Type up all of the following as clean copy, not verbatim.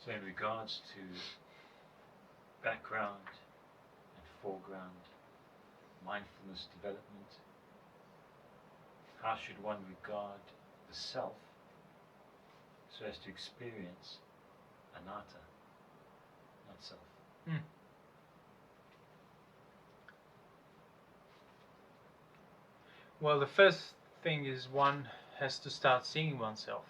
So in regards to background and foreground mindfulness development, how should one regard the self so as to experience anatta, not self? Well, the first thing is one has to start seeing oneself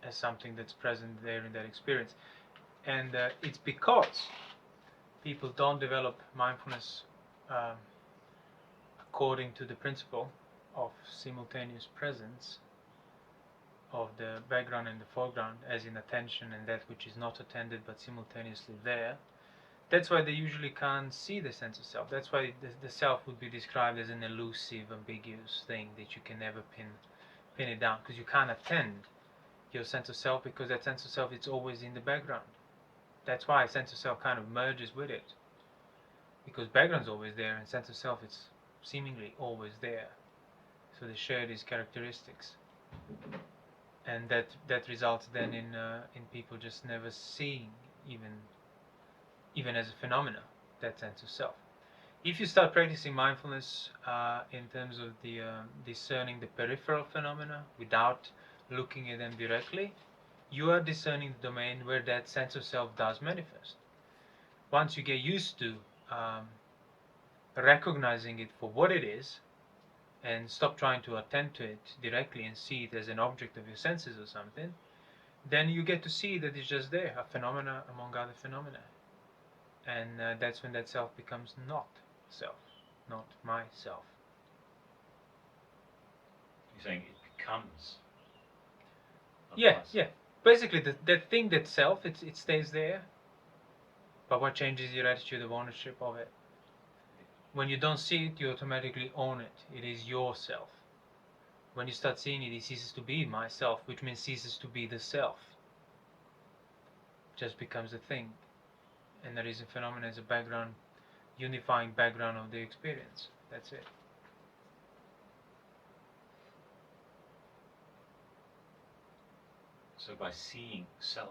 as something that's present there in that experience. And it's because people don't develop mindfulness according to the principle of simultaneous presence of the background and the foreground, as in attention and that which is not attended but simultaneously there. That's why they usually can't see the sense of self. That's why the self would be described as an elusive, ambiguous thing that you can never pin it down, because you can't attend your sense of self, because that sense of self is always in the background. That's why sense of self kind of merges with it, because background's always there and sense of self is seemingly always there. So they share these characteristics, and that results then in people just never seeing even as a phenomena that sense of self. If you start practicing mindfulness in terms of the discerning the peripheral phenomena without looking at them directly, you are discerning the domain where that sense of self does manifest. Once you get used to recognizing it for what it is and stop trying to attend to it directly and see it as an object of your senses or something, then you get to see that it's just there, a phenomena among other phenomena. And that's when that self becomes not self, not myself. You're saying it becomes. Yeah. Basically, that thing that's self, it stays there. But what changes your attitude of ownership of it? When you don't see it, you automatically own it. It is yourself. When you start seeing it, it ceases to be myself, which means ceases to be the self. It just becomes a thing. And there is a phenomenon as a background, unifying background of the experience. That's it. So by seeing self,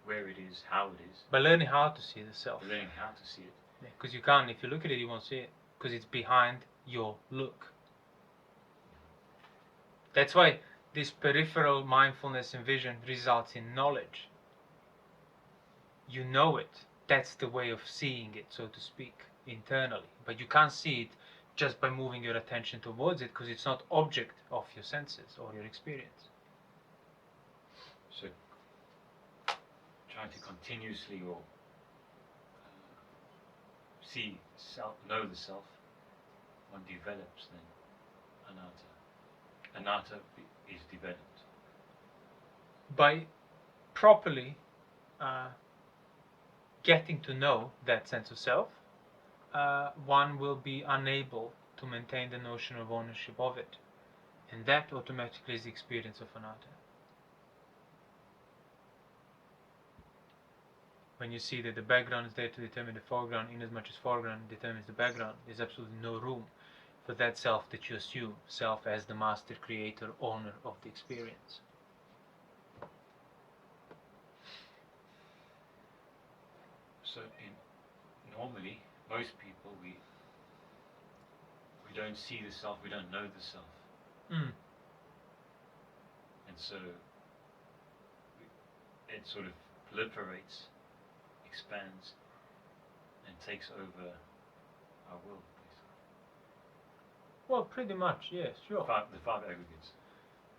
where it is, how it is. By learning how to see the self. By learning how to see it. Because you can't, if you look at it, you won't see it. Because it's behind your look. That's why this peripheral mindfulness and vision results in knowledge. You know it. That's the way of seeing it, so to speak, internally. But you can't see it just by moving your attention towards it, because it's not object of your senses or your experience. So trying to continuously or see self, know the self, one develops then anatta. Anatta is developed by properly getting to know that sense of self. One will be unable to maintain the notion of ownership of it, and that automatically is the experience of anatta. When you see that the background is there to determine the foreground, inasmuch as foreground determines the background, there's absolutely no room for that self that you assume, self as the master, creator, owner of the experience. So normally, most people, we don't see the self, we don't know the self. And so it sort of proliferates, expands, and takes over our will, basically. Well, pretty much, yes, sure. The five aggregates.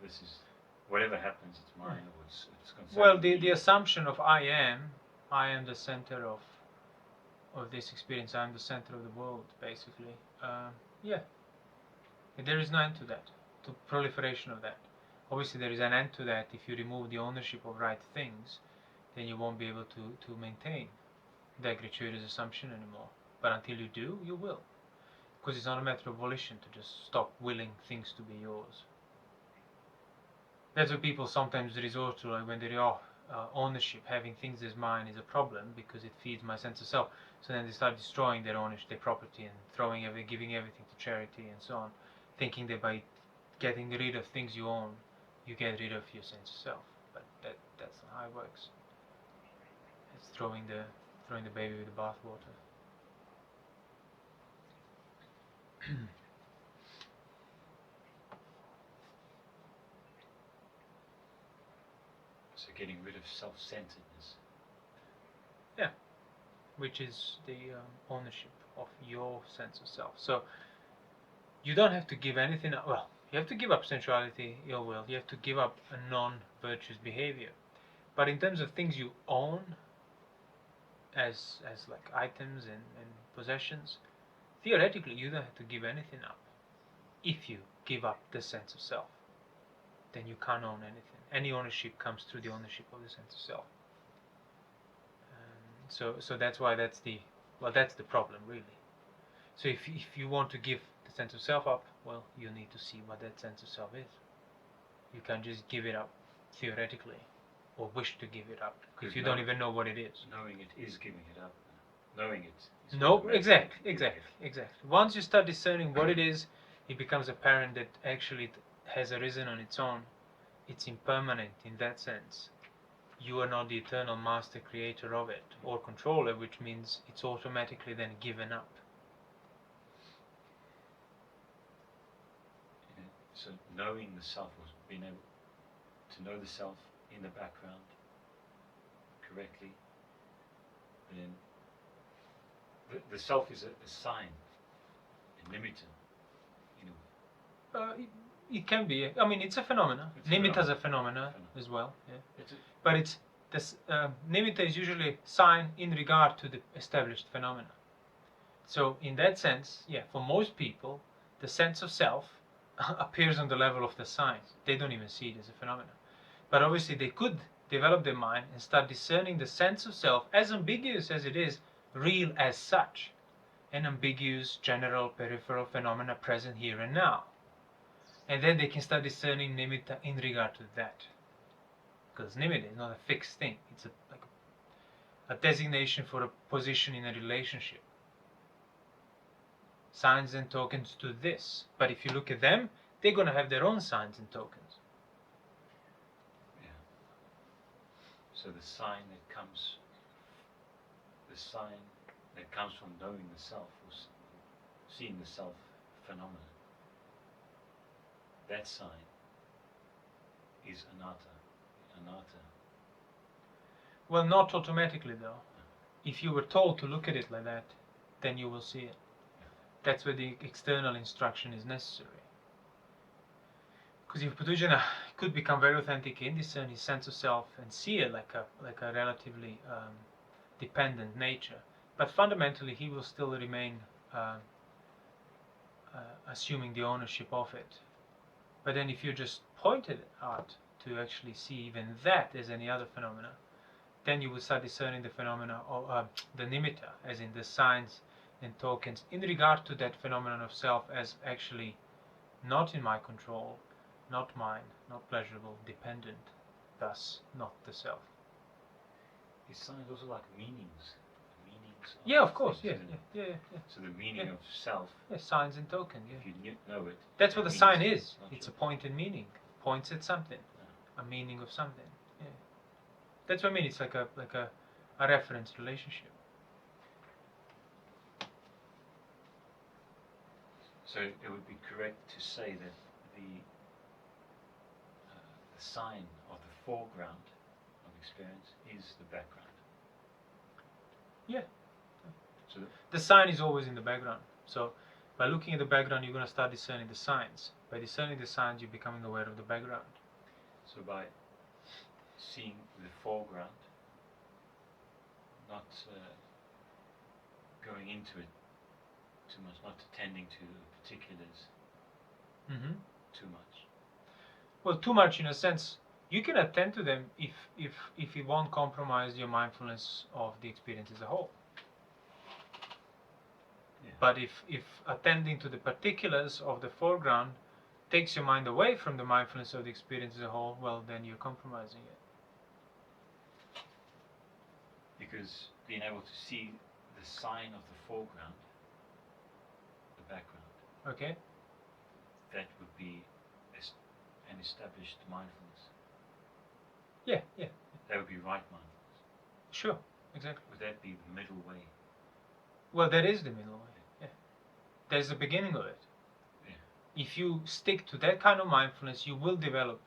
This is, whatever happens, it's mine, or it's concerned. Well, the assumption of I am the center of this experience, I am the center of the world, basically. Yeah. And there is no end to that, to proliferation of that. Obviously, there is an end to that. If you remove the ownership of right things, then you won't be able to maintain that gratuitous assumption anymore. But until you do, you will. Because it's not a matter of volition to just stop willing things to be yours. That's what people sometimes resort to, like when they ownership, having things as mine is a problem because it feeds my sense of self. So then they start destroying their ownership, their property, and giving everything to charity and so on, thinking that by getting rid of things you own, you get rid of your sense of self. But that's not how it works. It's throwing the baby with the bathwater. So getting rid of self-centeredness. Yeah, which is the ownership of your sense of self. So you don't have to give anything up. Well, you have to give up sensuality, ill will. You have to give up a non-virtuous behavior. But in terms of things you own, as like items and possessions, theoretically you don't have to give anything up. If you give up the sense of self, then you can't own anything. Any ownership comes through the ownership of the sense of self. So that's why that's the problem, really. So if you want to give the sense of self up, well, you need to see what that sense of self is. You can't just give it up theoretically or wish to give it up because you don't even know what it is. Knowing it is giving it up. Knowing it is no, exactly. Once you start discerning what it is, it becomes apparent that actually it has arisen on its own. It's impermanent in that sense. You are not the eternal master creator of it or controller, which means it's automatically then given up. Yeah. So knowing the self was being able to know the self in the background correctly, then the self is a sign, a nimitta, in a way. It can be. I mean, it's a phenomena. Nimitta is a phenomena as well. Yeah. But it's this nimitta is usually a sign in regard to the established phenomena. So in that sense, yeah, for most people, the sense of self appears on the level of the sign. They don't even see it as a phenomenon. But obviously they could develop their mind and start discerning the sense of self, as ambiguous as it is, real as such, an ambiguous, general, peripheral phenomena present here and now. And then they can start discerning nimitta in regard to that. Because nimitta is not a fixed thing. It's like a designation for a position in a relationship. Signs and tokens to this. But if you look at them, they're going to have their own signs and tokens. Yeah. So the sign that comes from knowing the self, or seeing the self phenomena, that sign is anatta. Well, not automatically though. If you were told to look at it like that, then you will see it. That's where the external instruction is necessary. Because if Puthujjana could become very authentic in discern his sense of self and see it like a relatively dependent nature, but fundamentally he will still remain assuming the ownership of it. But then if you just pointed out to actually see even that as any other phenomena, then you will start discerning the phenomena of the nimitta, as in the signs and tokens, in regard to that phenomenon of self as actually not in my control, not mine, not pleasurable, dependent, thus not the self. Is signs also like meanings? Yeah, of course, yeah. So the meaning of self. Yeah, signs and token, yeah. If you know it. That's what the sign is. It's a pointed meaning. Points at something. A meaning of something. Yeah. That's what I mean. It's like a reference relationship. So it would be correct to say that the sign of the foreground of experience is the background. Yeah. So the sign is always in the background. So by looking at the background, you're going to start discerning the signs. By discerning the signs, you're becoming aware of the background. So by seeing the foreground, not going into it too much, not attending to the particulars too much. Well, too much in a sense. You can attend to them if it won't compromise your mindfulness of the experience as a whole. Yeah. But if attending to the particulars of the foreground takes your mind away from the mindfulness of the experience as a whole, well, then you're compromising it. Because being able to see the sign of the foreground, the background, okay, that would be an established mindfulness. Yeah, yeah. That would be right mindfulness. Sure, exactly. Would that be the middle way? Well, that is the middle way. Yeah. There's the beginning of it. Yeah. If you stick to that kind of mindfulness, you will develop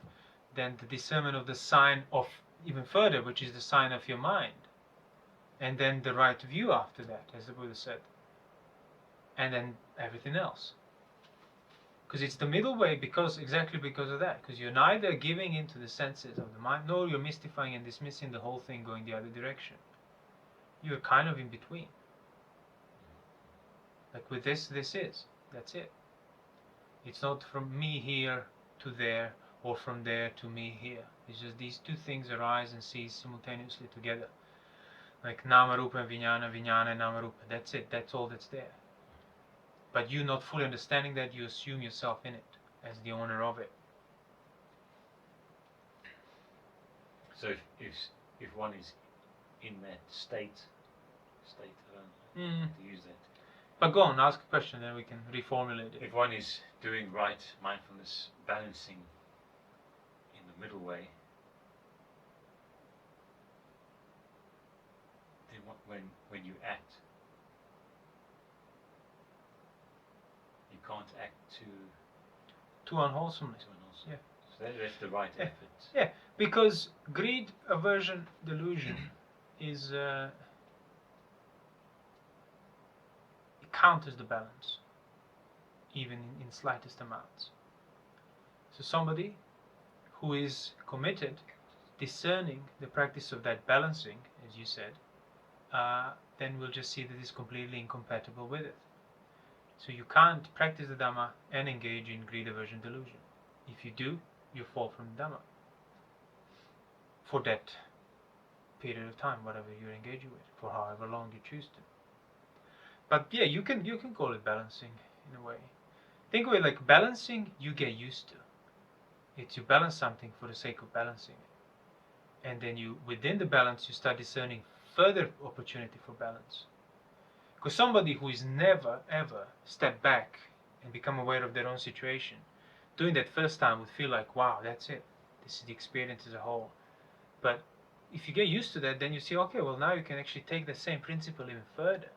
then the discernment of the sign of even further, which is the sign of your mind. And then the right view after that, as the Buddha said. And then everything else. Because it's the middle way exactly because of that. Because you're neither giving into the senses of the mind, nor you're mystifying and dismissing the whole thing going the other direction. You're kind of in between. Like with this is. That's it. It's not from me here to there, or from there to me here. It's just these two things arise and cease simultaneously together. Like nama rupa and vijnana, vijnana and nama rupa. That's it. That's all that's there. But you not fully understanding that, you assume yourself in it as the owner of it. So if one is in that state, I don't know how to use that. But go on, ask a question, then we can reformulate it. If one is doing right mindfulness, balancing in the middle way, then when you act, you can't act Too unwholesomely. Yeah. So that's the right effort. Yeah, because greed, aversion, delusion is it counters the balance, even in slightest amounts. So somebody who is committed, discerning the practice of that balancing, as you said, then we'll just see that it's completely incompatible with it. So you can't practice the Dhamma and engage in greed, aversion, delusion. If you do, you fall from the Dhamma for that period of time, whatever you're engaging with, for however long you choose to. But yeah, you can call it balancing in a way. Think of it like balancing you get used to. It's you balance something for the sake of balancing it. And then within the balance, you start discerning further opportunity for balance. Because somebody who is never ever stepped back and become aware of their own situation, doing that first time would feel like, wow, that's it. This is the experience as a whole. But if you get used to that, then you see, okay, well now you can actually take the same principle even further.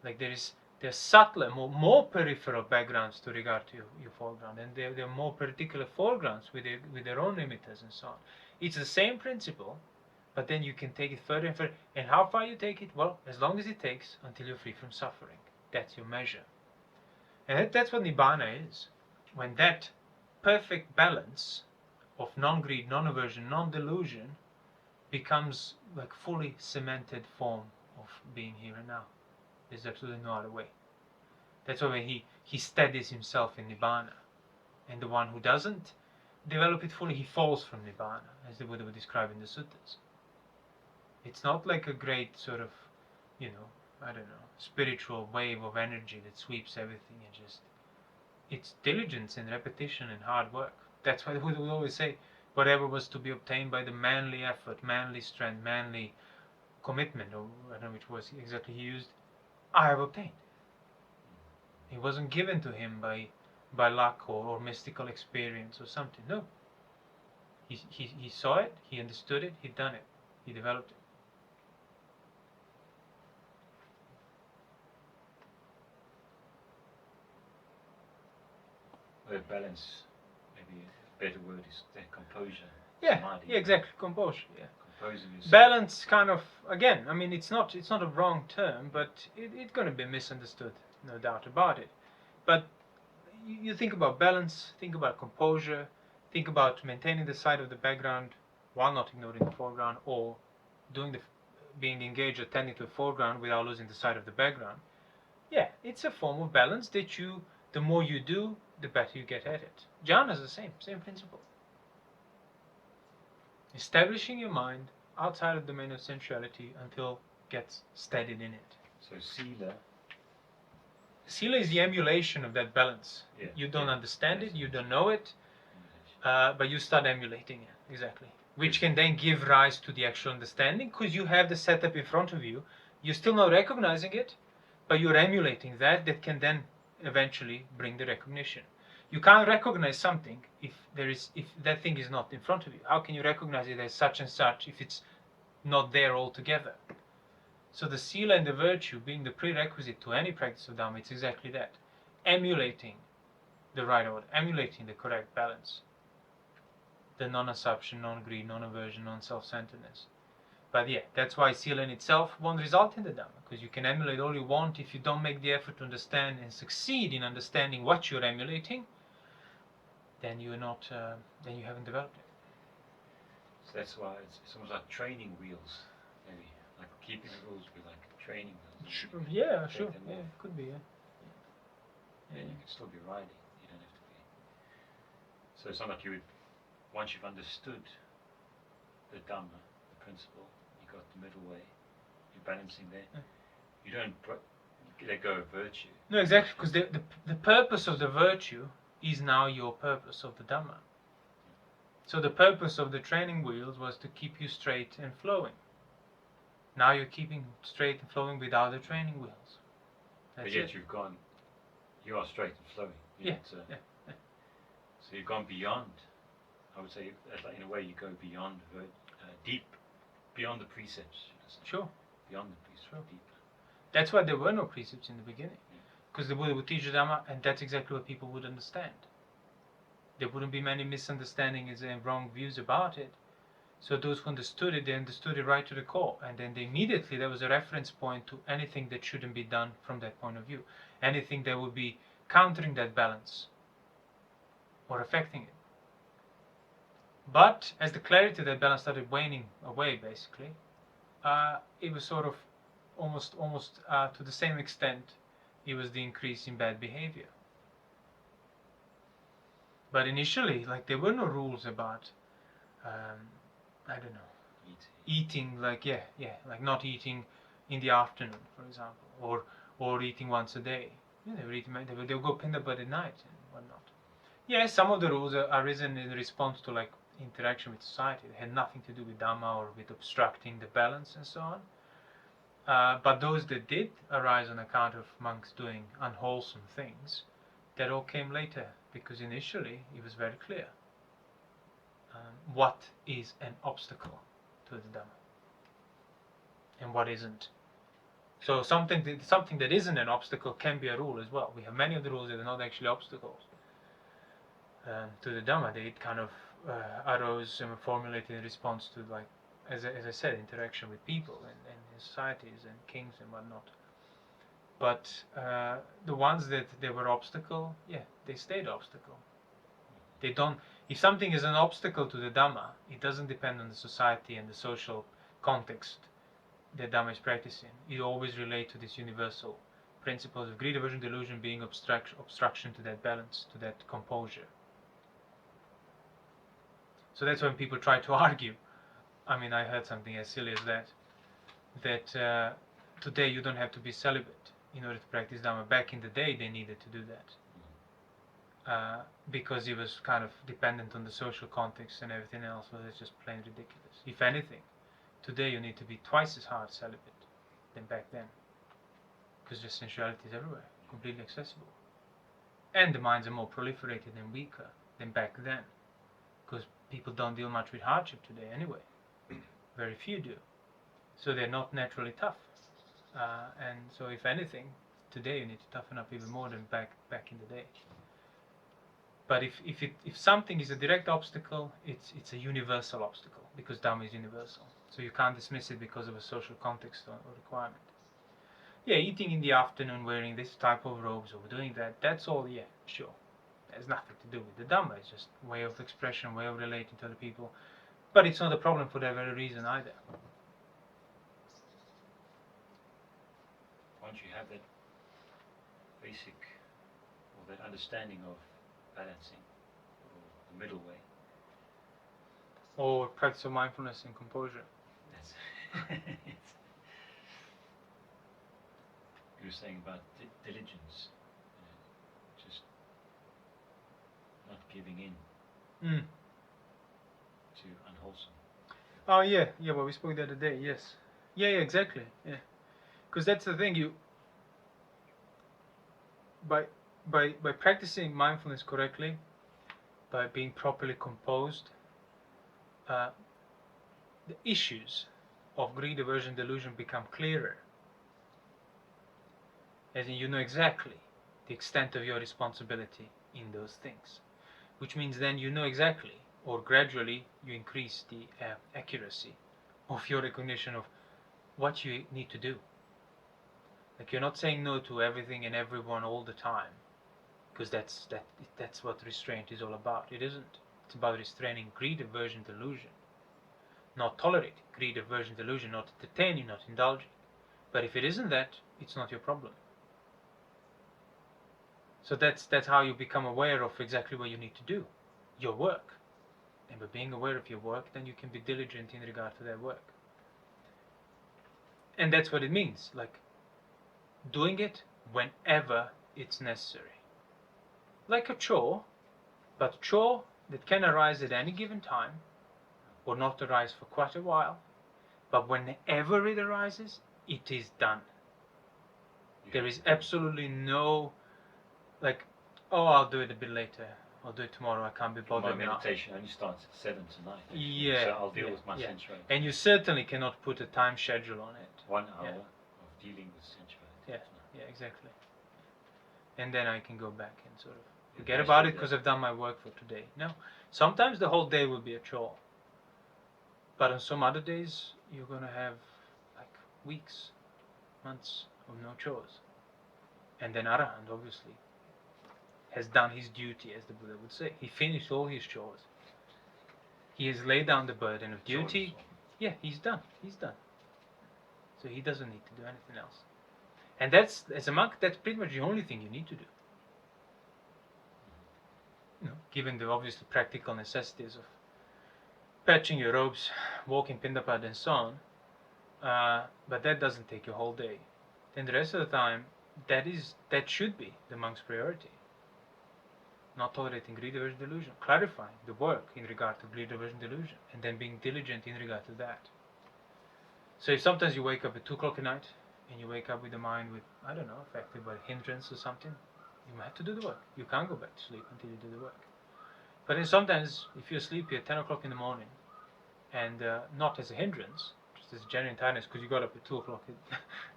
Like there's subtler, more peripheral backgrounds to regard to your foreground, and there are more particular foregrounds with their own nimittas and so on. It's the same principle, but then you can take it further and further. And how far you take it? Well, as long as it takes until you're free from suffering. That's your measure. And that's what Nibbana is. When that perfect balance of non-greed, non-aversion, non-delusion becomes like fully cemented form of being here and now. There's absolutely no other way. That's why he steadies himself in Nibbana. And the one who doesn't develop it fully, he falls from Nibbana, as the Buddha would describe in the suttas. It's not like a great sort of, spiritual wave of energy that sweeps everything and just... It's diligence and repetition and hard work. That's why the Buddha would always say, whatever was to be obtained by the manly effort, manly strength, manly commitment, or I don't know which was exactly he used, I have obtained. It wasn't given to him by luck or mystical experience or something. No. He saw it, he understood it, he'd done it, he developed it. The balance, maybe a better word is that composure. Yeah, samadhi. yeah, exactly, composure. Yeah. Composing yourself. Balance, kind of, again, I mean, it's not a wrong term, but it's going to be misunderstood, no doubt about it. But you think about balance, think about composure, think about maintaining the sight of the background while not ignoring the foreground, or being engaged or tending to the foreground without losing the sight of the background. Yeah, it's a form of balance that the more you do, the better you get at it. Jhana is the same principle. Establishing your mind outside of the domain of sensuality until it gets steadied in it. So sila. Sila is the emulation of that balance. Yeah, You don't yeah, understand yes, it, you yes. don't know it, but you start emulating it, exactly. Which can then give rise to the actual understanding, because you have the setup in front of you. You're still not recognizing it, but you're emulating that can then eventually bring the recognition. You can't recognize something if that thing is not in front of you. How can you recognize it as such and such if it's not there altogether? So the sila and the virtue being the prerequisite to any practice of Dhamma, it's exactly that. Emulating the right order, emulating the correct balance. The non-assumption, non-greed, non-aversion, non-self-centeredness. But yeah, that's why sila in itself won't result in the Dhamma, because you can emulate all you want. If you don't make the effort to understand and succeed in understanding what you're emulating, then you're not, then you haven't developed it. So that's why it's almost like training wheels, maybe. Like keeping the rules be like training wheels. Yeah, sure. Yeah, it could be, yeah. Then you can still be riding. You don't have to be. So it's not like you would, once you've understood the Dhamma, the principle, you got the middle way, you're balancing there. You don't let go of virtue. No, exactly, because the purpose of the virtue is now your purpose of the Dhamma. So the purpose of the training wheels was to keep you straight and flowing. Now you're keeping straight and flowing without the training wheels. That's but yet it. you are straight and flowing. Yeah. So you've gone beyond. I would say, in a way, you go beyond, deep, beyond the precepts. Sure. Beyond the precepts, sure. deep. That's why there were no precepts in the beginning. Because the Buddha would teach the Dhamma, and that's exactly what people would understand. There wouldn't be many misunderstandings and wrong views about it. So those who understood it, they understood it right to the core. And then immediately there was a reference point to anything that shouldn't be done from that point of view. Anything that would be countering that balance or affecting it. But as the clarity of that balance started waning away, basically, it was sort of almost to the same extent, it was the increase in bad behavior. But initially, like, there were no rules about, I don't know, eating, like, like not eating in the afternoon, for example, or eating once a day. Yeah, they would go pindabat at night and whatnot. Yeah, some of the rules are arisen in response to, like, interaction with society. They had nothing to do with Dhamma or with obstructing the balance and so on. But those that did arise on account of monks doing unwholesome things, that all came later, because initially it was very clear what is an obstacle to the Dhamma and what isn't. So something that isn't an obstacle can be a rule as well. We have many of the rules that are not actually obstacles to the Dhamma. They kind of arose and were formulated in response to, like, as I said, interaction with people and societies and kings and whatnot. But the ones that they were obstacle, they stayed obstacle. They don't. If something is an obstacle to the Dhamma, it doesn't depend on the society and the social context that Dhamma is practicing. It always relates to this universal principles of greed, aversion, delusion being obstruction to that balance, to that composure. So that's when people try to argue. I mean, I heard something as silly as that today you don't have to be celibate in order to practice Dhamma. Back in the day, they needed to do that because it was kind of dependent on the social context and everything else. So it's just plain ridiculous. If anything, today you need to be twice as hard celibate than back then, because the sensuality is everywhere, completely accessible, and the minds are more proliferated and weaker than back then, because people don't deal much with hardship today anyway. Very few do, so they're not naturally tough. And so, if anything, today you need to toughen up even more than back in the day. But if something is a direct obstacle, it's a universal obstacle, because Dhamma is universal. So you can't dismiss it because of a social context or requirement. Yeah, eating in the afternoon, wearing this type of robes, or doing that's all, sure. There's nothing to do with the Dhamma. It's just way of expression, way of relating to other people. But it's not a problem for that very reason either. Once you have that basic, or that understanding of balancing, or the middle way, or practice of mindfulness and composure. That's you were saying about diligence, just not giving in to unwholesome. Oh yeah, well, we spoke the other day. Yes, yeah, exactly. Yeah, because that's the thing. by practicing mindfulness correctly, by being properly composed, the issues of greed, aversion, delusion become clearer. As in, you know exactly the extent of your responsibility in those things, which means then you know exactly, or gradually you increase the accuracy of your recognition of what you need to do. Like, you're not saying no to everything and everyone all the time, because that's what restraint is all about. It isn't. It's about restraining greed, aversion, delusion. Not tolerating greed, aversion, delusion, not entertaining, not indulging. But if it isn't that, it's not your problem. So that's how you become aware of exactly what you need to do, your work. And by being aware of your work, then you can be diligent in regard to that work. And that's what it means, like doing it whenever it's necessary. Like a chore, but a chore that can arise at any given time, or not arise for quite a while, but whenever it arises, it is done. There is absolutely no, like, oh, I'll do it a bit later, I'll do it tomorrow, I can't be bothered now. My meditation only starts at 7 tonight. Actually. Yeah. So I'll deal with my sensuality. And you certainly cannot put a time schedule on it. 1 hour of dealing with sensuality. Yeah, exactly. And then I can go back and sort of forget about it because I've done my work for today. No, sometimes the whole day will be a chore. But on some other days, you're going to have like weeks, months of no chores. And then Arahant, obviously, has done his duty, as the Buddha would say. He finished all his chores. He has laid down the burden of duty. Yeah, he's done. So he doesn't need to do anything else. And that's, as a monk, that's pretty much the only thing you need to do. You know, given the obviously practical necessities of patching your robes, walking pindapad and so on, but that doesn't take your whole day. Then the rest of the time, that should be the monk's priority. Not tolerating greed, aversion, delusion, clarifying the work in regard to greed, aversion, delusion, and then being diligent in regard to that. So if sometimes you wake up at 2 o'clock at night, and you wake up with the mind with, I don't know, affected by hindrance or something, you might have to do the work. You can't go back to sleep until you do the work. But then sometimes, if you're sleepy at 10 o'clock in the morning, and not as a hindrance, just as a genuine tiredness because you got up at 2 o'clock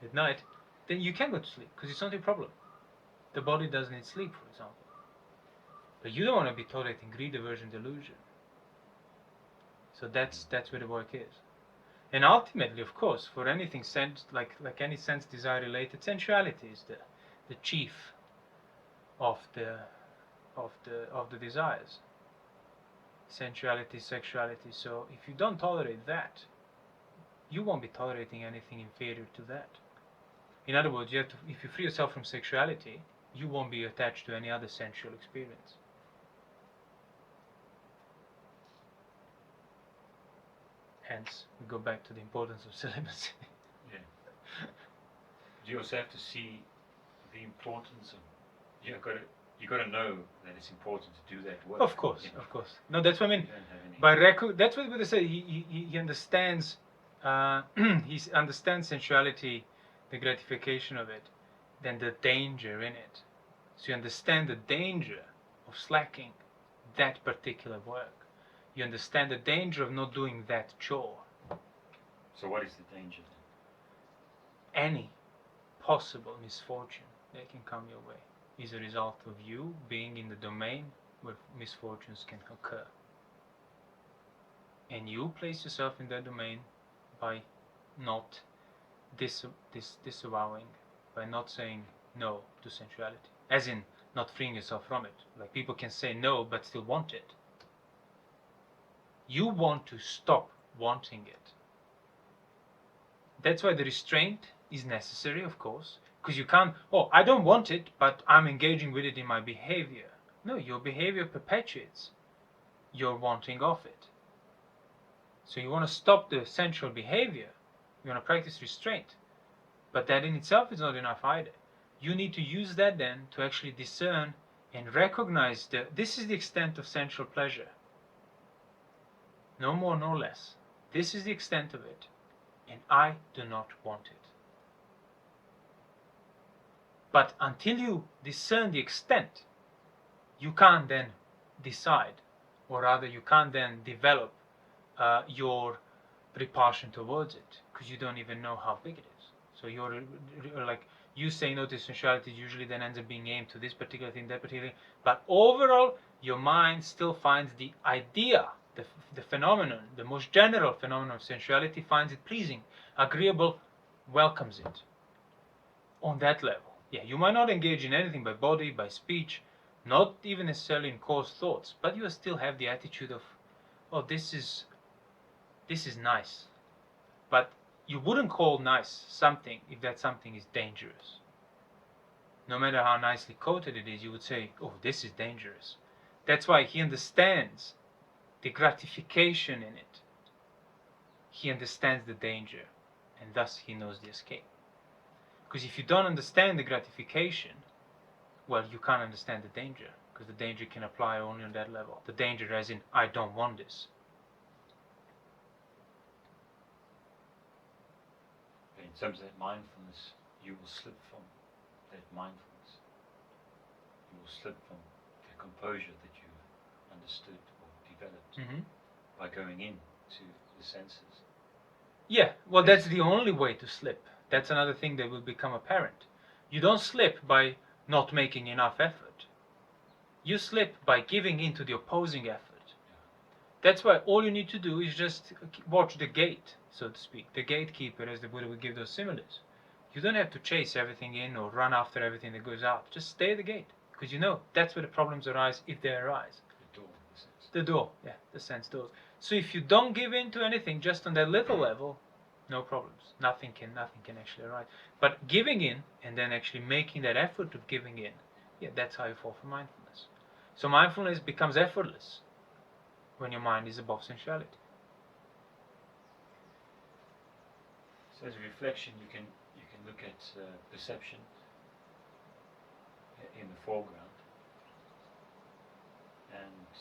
at night, then you can go to sleep because it's not your problem. The body doesn't need sleep, for example. But you don't want to be tolerating greed, aversion, delusion. So that's where the work is. And ultimately, of course, for anything like any sense desire related, sensuality is the chief of the desires. Sensuality, sexuality. So if you don't tolerate that, you won't be tolerating anything inferior to that. In other words, if you free yourself from sexuality, you won't be attached to any other sensual experience. Hence, we go back to the importance of celibacy. Yeah. Do you also have to see the importance of? You got to know that it's important to do that work. Of course, you know? of course. No, that's what I mean. That's what Buddha said. He understands. He understands sensuality, the gratification of it, then the danger in it. So you understand the danger of slacking that particular work. You understand the danger of not doing that chore. So what is the danger then? Any possible misfortune that can come your way is a result of you being in the domain where misfortunes can occur. And you place yourself in that domain by not disavowing, by not saying no to sensuality. As in, not freeing yourself from it. Like, people can say no but still want it. You want to stop wanting it. That's why the restraint is necessary, of course, because you can't, I don't want it, but I'm engaging with it in my behavior. No, your behavior perpetuates your wanting of it. So you want to stop the sensual behavior, you want to practice restraint, but that in itself is not enough either. You need to use that then to actually discern and recognize this is the extent of sensual pleasure. No more, no less. This is the extent of it, and I do not want it. But until you discern the extent, you can't then decide, or rather you can't then develop your repulsion towards it, because you don't even know how big it is. So you're like, you say no to sensuality usually then ends up being aimed to this particular thing, that particular thing, but overall your mind still finds the idea, the phenomenon, the most general phenomenon of sensuality, finds it pleasing, agreeable, welcomes it on that level. Yeah, you might not engage in anything by body, by speech, not even necessarily in coarse thoughts, but you still have the attitude of, oh, this is nice. But you wouldn't call nice something if that something is dangerous. No matter how nicely coated it is, you would say, oh, this is dangerous. That's why he understands the gratification in it. He understands the danger, and thus he knows the escape. Because if you don't understand the gratification, well, you can't understand the danger, because the danger can apply only on that level. The danger as in, I don't want this. In terms of that mindfulness, you will slip from that mindfulness. You will slip from the composure that you've understood or developed by going into the senses. Yeah, well, that's the only way to slip. That's another thing that will become apparent. You don't slip by not making enough effort. You slip by giving in to the opposing effort. That's why all you need to do is just watch the gate, so to speak, the gatekeeper, as the Buddha would give those similes. You don't have to chase everything in or run after everything that goes out. Just stay at the gate, because you know that's where the problems arise, if they arise. The door, in a sense. The door, yeah, the sense doors. So if you don't give in to anything just on that little level, no problems. Nothing can actually arise. But giving in and then actually making that effort of giving in, yeah, that's how you fall for mindfulness. So mindfulness becomes effortless when your mind is above sensuality. So as a reflection, you can look at perception in the foreground, and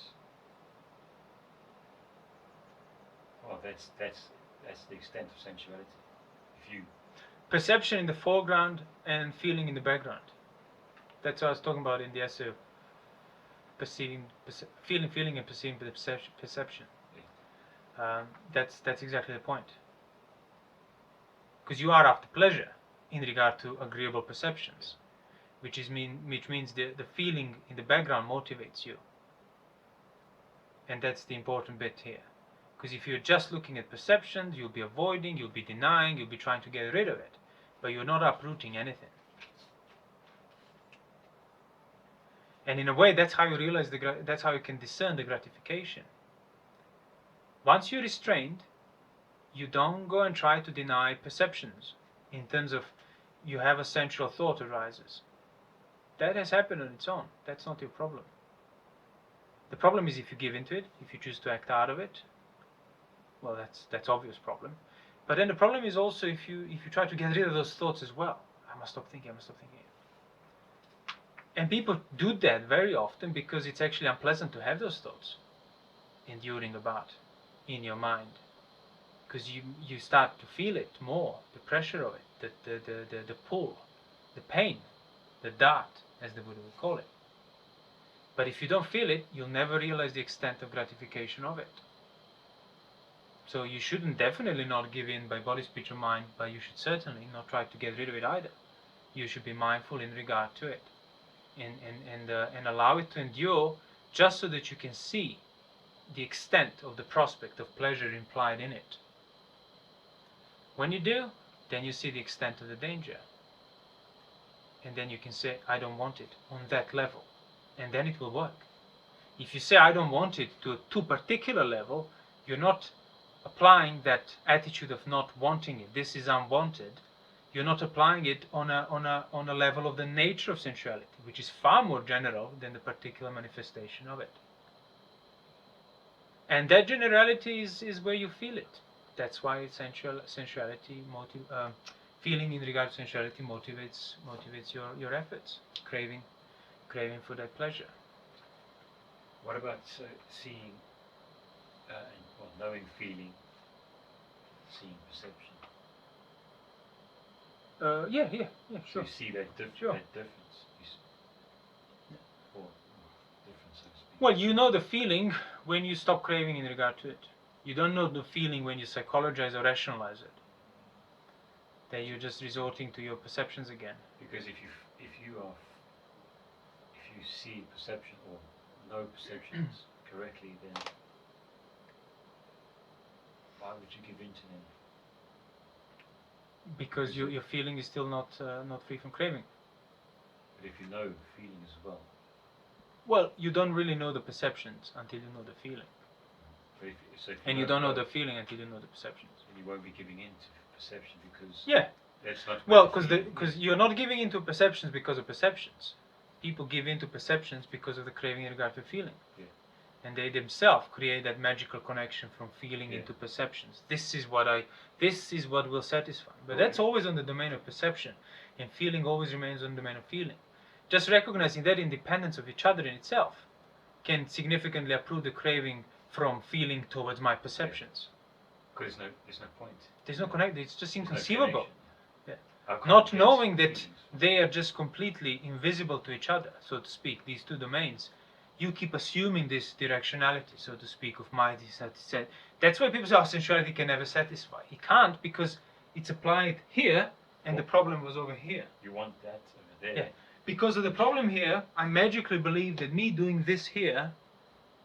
well, that's the extent of sensuality. If you Perception in the foreground and feeling in the background. That's what I was talking about in the essay of feeling and perceiving perception. That's exactly the point. Because you are after pleasure in regard to agreeable perceptions, which means the feeling in the background motivates you. And that's the important bit here. Because if you're just looking at perceptions, you'll be avoiding, you'll be denying, you'll be trying to get rid of it, but you're not uprooting anything. And in a way, that's how you realize that's how you can discern the gratification. Once you're restrained, you don't go and try to deny perceptions in terms of you have a sensual thought arises. That has happened on its own. That's not your problem. The problem is if you give into it, if you choose to act out of it. Well, that's obvious problem. But then the problem is also if you try to get rid of those thoughts as well. I must stop thinking. And people do that very often because it's actually unpleasant to have those thoughts enduring about in your mind, because you start to feel it more, the pressure of it, the pull, the pain, the dart, as the Buddha would call it. But if you don't feel it, you'll never realize the extent of gratification of it. So you shouldn't definitely not give in by body, speech, or mind, but you should certainly not try to get rid of it either. You should be mindful in regard to it, and allow it to endure, just so that you can see the extent of the prospect of pleasure implied in it. When you do, then you see the extent of the danger, and then you can say, I don't want it on that level, and then it will work. If you say I don't want it to a too particular level, you're not applying that attitude of not wanting it. This is unwanted. You're not applying it on a level of the nature of sensuality, which is far more general than the particular manifestation of it. And that generality is where you feel it. That's why sensuality, feeling in regard to sensuality motivates your efforts, craving for that pleasure. What about seeing, knowing, feeling, seeing, perception? Yeah, So sure. you see that, Sure. that difference. Or difference, so to speak. Well, you know the feeling when you stop craving in regard to it. You don't know the feeling when you psychologize or rationalize it. That you're just resorting to your perceptions again. Because if you see perception or know perceptions correctly, then why would you give in to them? Because your feeling is still not free from craving. But if you know feeling as well. Well, you don't really know the perceptions until you know the feeling. But and you don't know the feeling until you know the perceptions. And you won't be giving in to perception because yeah. That's not well, because you're not giving into perceptions because of perceptions. People give into perceptions because of the craving in regard to feeling. Yeah. And they themselves create that magical connection from feeling into perceptions. This is what will satisfy. But that's always on the domain of perception, and feeling always remains on the domain of feeling. Just recognizing that independence of each other in itself can significantly improve the craving from feeling towards my perceptions. Because there's no point. There's no connection. It's just inconceivable. No not knowing that they are just completely invisible to each other, so to speak, these two domains. You keep assuming this directionality, so to speak, of my dissatisfaction. That's why people say, oh, sensuality can never satisfy. It can't, because it's applied here, and the problem was over here. You want that over there. Yeah. Because of the problem here, I magically believe that me doing this here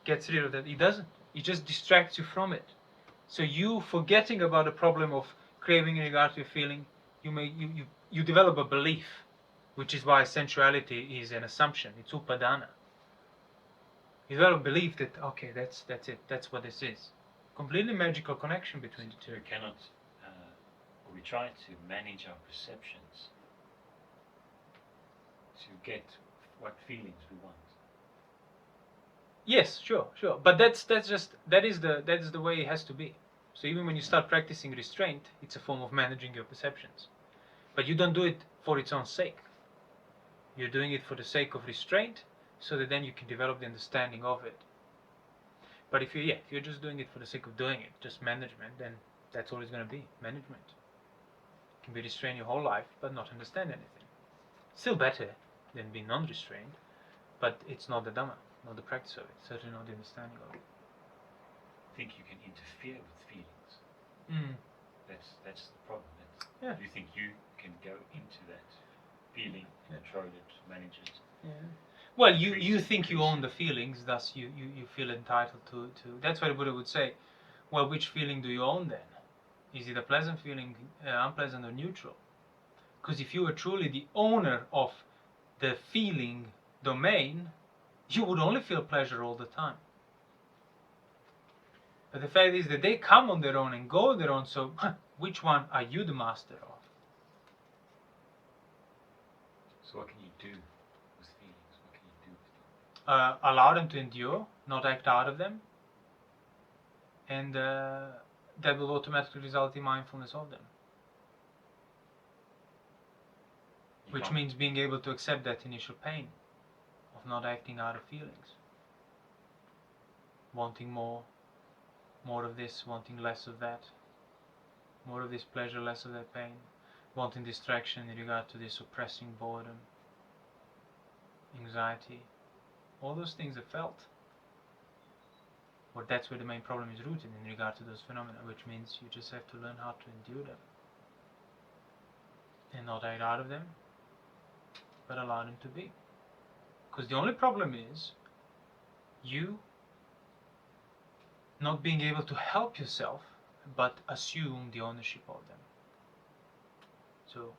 gets rid of that. It doesn't. It just distracts you from it. So you forgetting about the problem of craving in regard to your feeling, you develop a belief, which is why sensuality is an assumption. It's upadana. You develop a belief that okay, that's it. That's what this is. Completely magical connection between the two. We cannot, or we try to manage our perceptions to get what feelings we want. Yes, sure. But that is the way it has to be. So even when you start practicing restraint, it's a form of managing your perceptions. But you don't do it for its own sake. You're doing it for the sake of restraint, so that then you can develop the understanding of it. But if you're just doing it for the sake of doing it, just management, then that's all it's going to be, management. You can be restrained your whole life, but not understand anything. Still better than being non-restrained, but it's not the Dhamma, not the practice of it, certainly not the understanding of it. I think you can interfere with feelings. That's the problem. You think you can go into that feeling, control it, manage it. Yeah. Well, you think you own the feelings, thus you feel entitled to. That's why the Buddha would say, well, which feeling do you own then? Is it a pleasant feeling, unpleasant, or neutral? Because if you were truly the owner of the feeling domain, you would only feel pleasure all the time. But the fact is that they come on their own and go on their own, so which one are you the master of? So what can you do with feelings? What can you do with them? Allow them to endure, not act out of them, and that will automatically result in mindfulness of them. Which means being able to accept that initial pain of not acting out of feelings. Wanting more of this, wanting less of that. More of this pleasure, less of that pain. Wanting distraction in regard to this oppressing boredom, anxiety. All those things are felt. Or that's where the main problem is rooted in regard to those phenomena, which means you just have to learn how to endure them. And not act out of them, but allow them to be. Because the only problem is you not being able to help yourself, but assume the ownership of them. So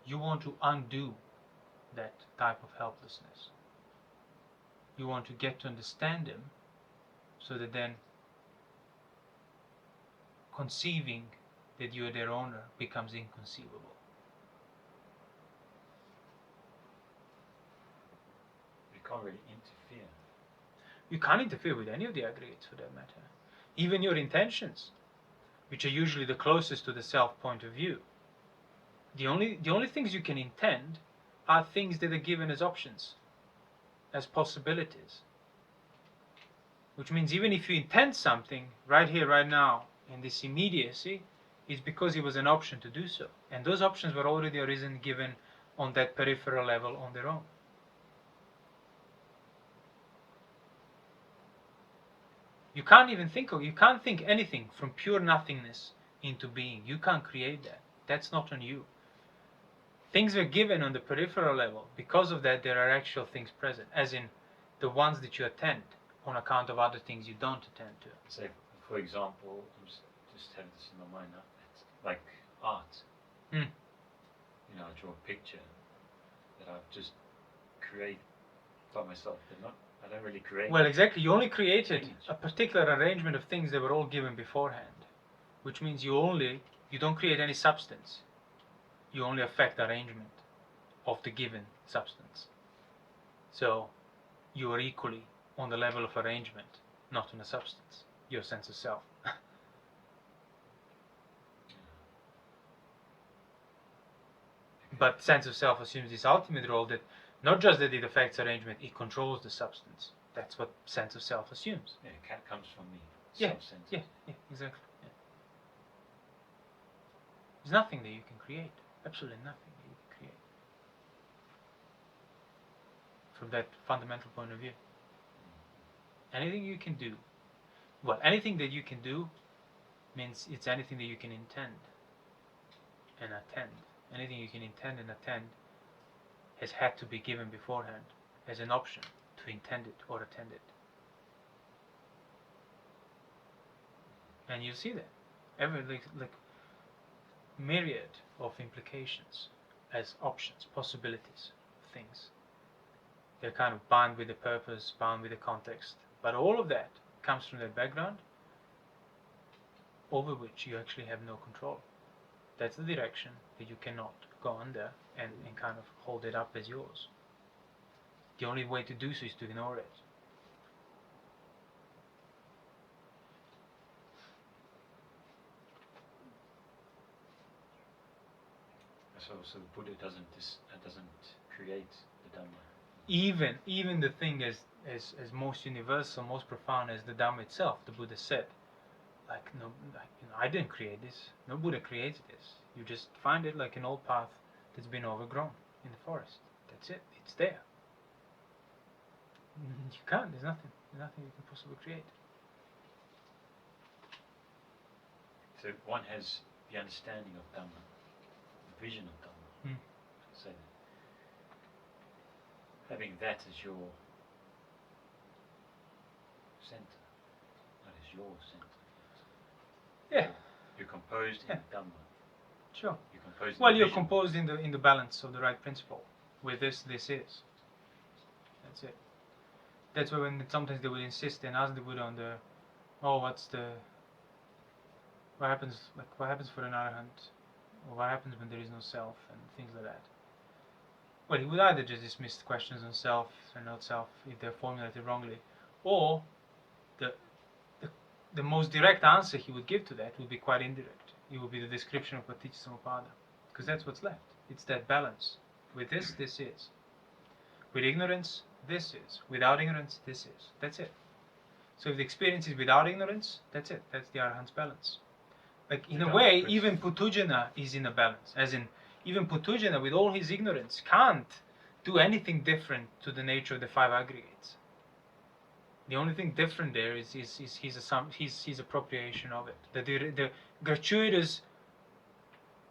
you want to undo that type of helplessness. You want to get to understand them, so that then conceiving that you are their owner becomes inconceivable. You can't really interfere. You can't interfere with any of the aggregates, for that matter. Even your intentions, which are usually the closest to the self point of view. The only things you can intend are things that are given as options, as possibilities. Which means even if you intend something right here, right now, in this immediacy, is because it was an option to do so. And those options were already arisen, given on that peripheral level on their own. You can't think anything from pure nothingness into being. You can't create that. That's not on you. Things are given on the peripheral level. Because of that, there are actual things present, as in the ones that you attend on account of other things you don't attend to. Say, for example, I'm just having this in my mind now, it's like art. Mm. You know, I draw a picture that I've just created by myself. I don't really create. Well, exactly. You only created image. a particular arrangement of things that were all given beforehand, which means you don't create any substance. You only affect arrangement of the given substance. So you are equally on the level of arrangement, not on a substance, your sense of self. But sense of self assumes this ultimate role that not just that it affects arrangement, it controls the substance. That's what sense of self assumes. Yeah, it comes from me. Yeah, Self-centered. yeah, exactly. Yeah. There's nothing that you can create. Absolutely nothing that you can create. From that fundamental point of view. Anything you can do, anything that you can do means it's anything that you can intend and attend. Anything you can intend and attend has had to be given beforehand as an option to intend it or attend it. And you see that every like myriad of implications as options, possibilities, things. They're kind of bound with the purpose, bound with the context, but all of that comes from that background over which you actually have no control. That's the direction that you cannot go under and kind of hold it up as yours. The only way to do so is to ignore it. So the Buddha doesn't create the Dhamma. Even the thing as most universal, most profound as the Dhamma itself, the Buddha said, I didn't create this. No Buddha created this. You just find it like an old path that's been overgrown in the forest. That's it. It's there. You can't. There's nothing you can possibly create. So one has the understanding of Dhamma, the vision of Dhamma. So having that as your center, that is your center. Yeah. You're composed in Dhamma. Sure. You're composed. Well, in you're vision. composed in the balance of the right principle. With this is. That's it. That's why when sometimes they will insist and ask the Buddha on the, what happens for an arahant, or what happens when there is no self and things like that. Well, he would either just dismiss the questions on self and not self if they're formulated wrongly, or the most direct answer he would give to that would be quite indirect. It would be the description of Paticcasamuppada, because that's what's left. It's that balance. With this is. With ignorance, this is. Without ignorance, this is. That's it. So if the experience is without ignorance, that's it. That's the Arahant's balance. Like in a way, even Putujana is in a balance. As in, even Putujana, with all his ignorance, can't do anything different to the nature of the five aggregates. The only thing different there is his appropriation of it. The gratuitous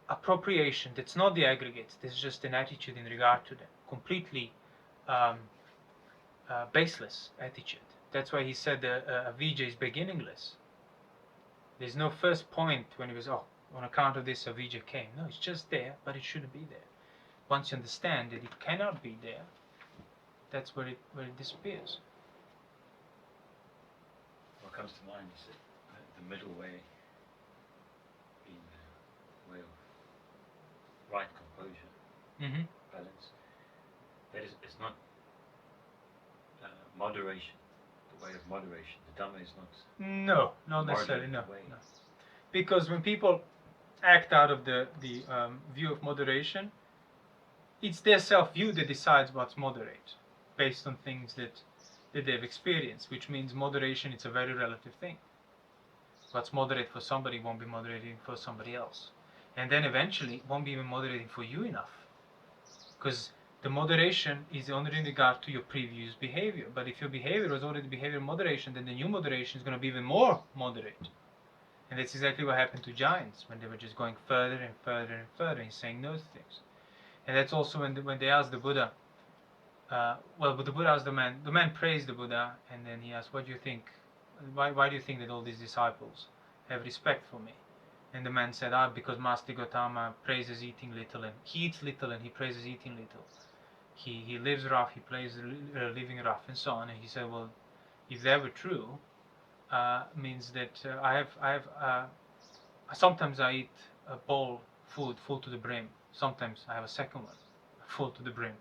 appropriation, that's not the aggregates, that's just an attitude in regard to them. Completely baseless attitude. That's why he said avijja is beginningless. There's no first point when he was, on account of this avijja came. No, it's just there, but it shouldn't be there. Once you understand that it cannot be there, that's where it disappears. What comes to mind is that the middle way being the way of right composure, balance. That is, it's not moderation, the way of moderation. The Dhamma is not. No, not necessarily. No. Because when people act out of the view of moderation, it's their self-view that decides what's moderate, based on things that they've experienced, which means moderation is a very relative thing. What's moderate for somebody won't be moderating for somebody else. And then eventually it won't be even moderating for you enough. Because the moderation is only in regard to your previous behavior. But if your behavior was already behavior moderation, then the new moderation is going to be even more moderate. And that's exactly what happened to giants when they were just going further and further and further in saying no to things. And that's also when they asked the Buddha, but the Buddha asked the man praised the Buddha, and then he asked, what do you think? Why do you think that all these disciples have respect for me? And the man said, because Master Gautama praises eating little, and he eats little and he praises eating little. He lives rough, he plays living rough, and so on. And he said, well, if that were true, means that sometimes I eat a bowl food full to the brim. Sometimes I have a second one full to the brim.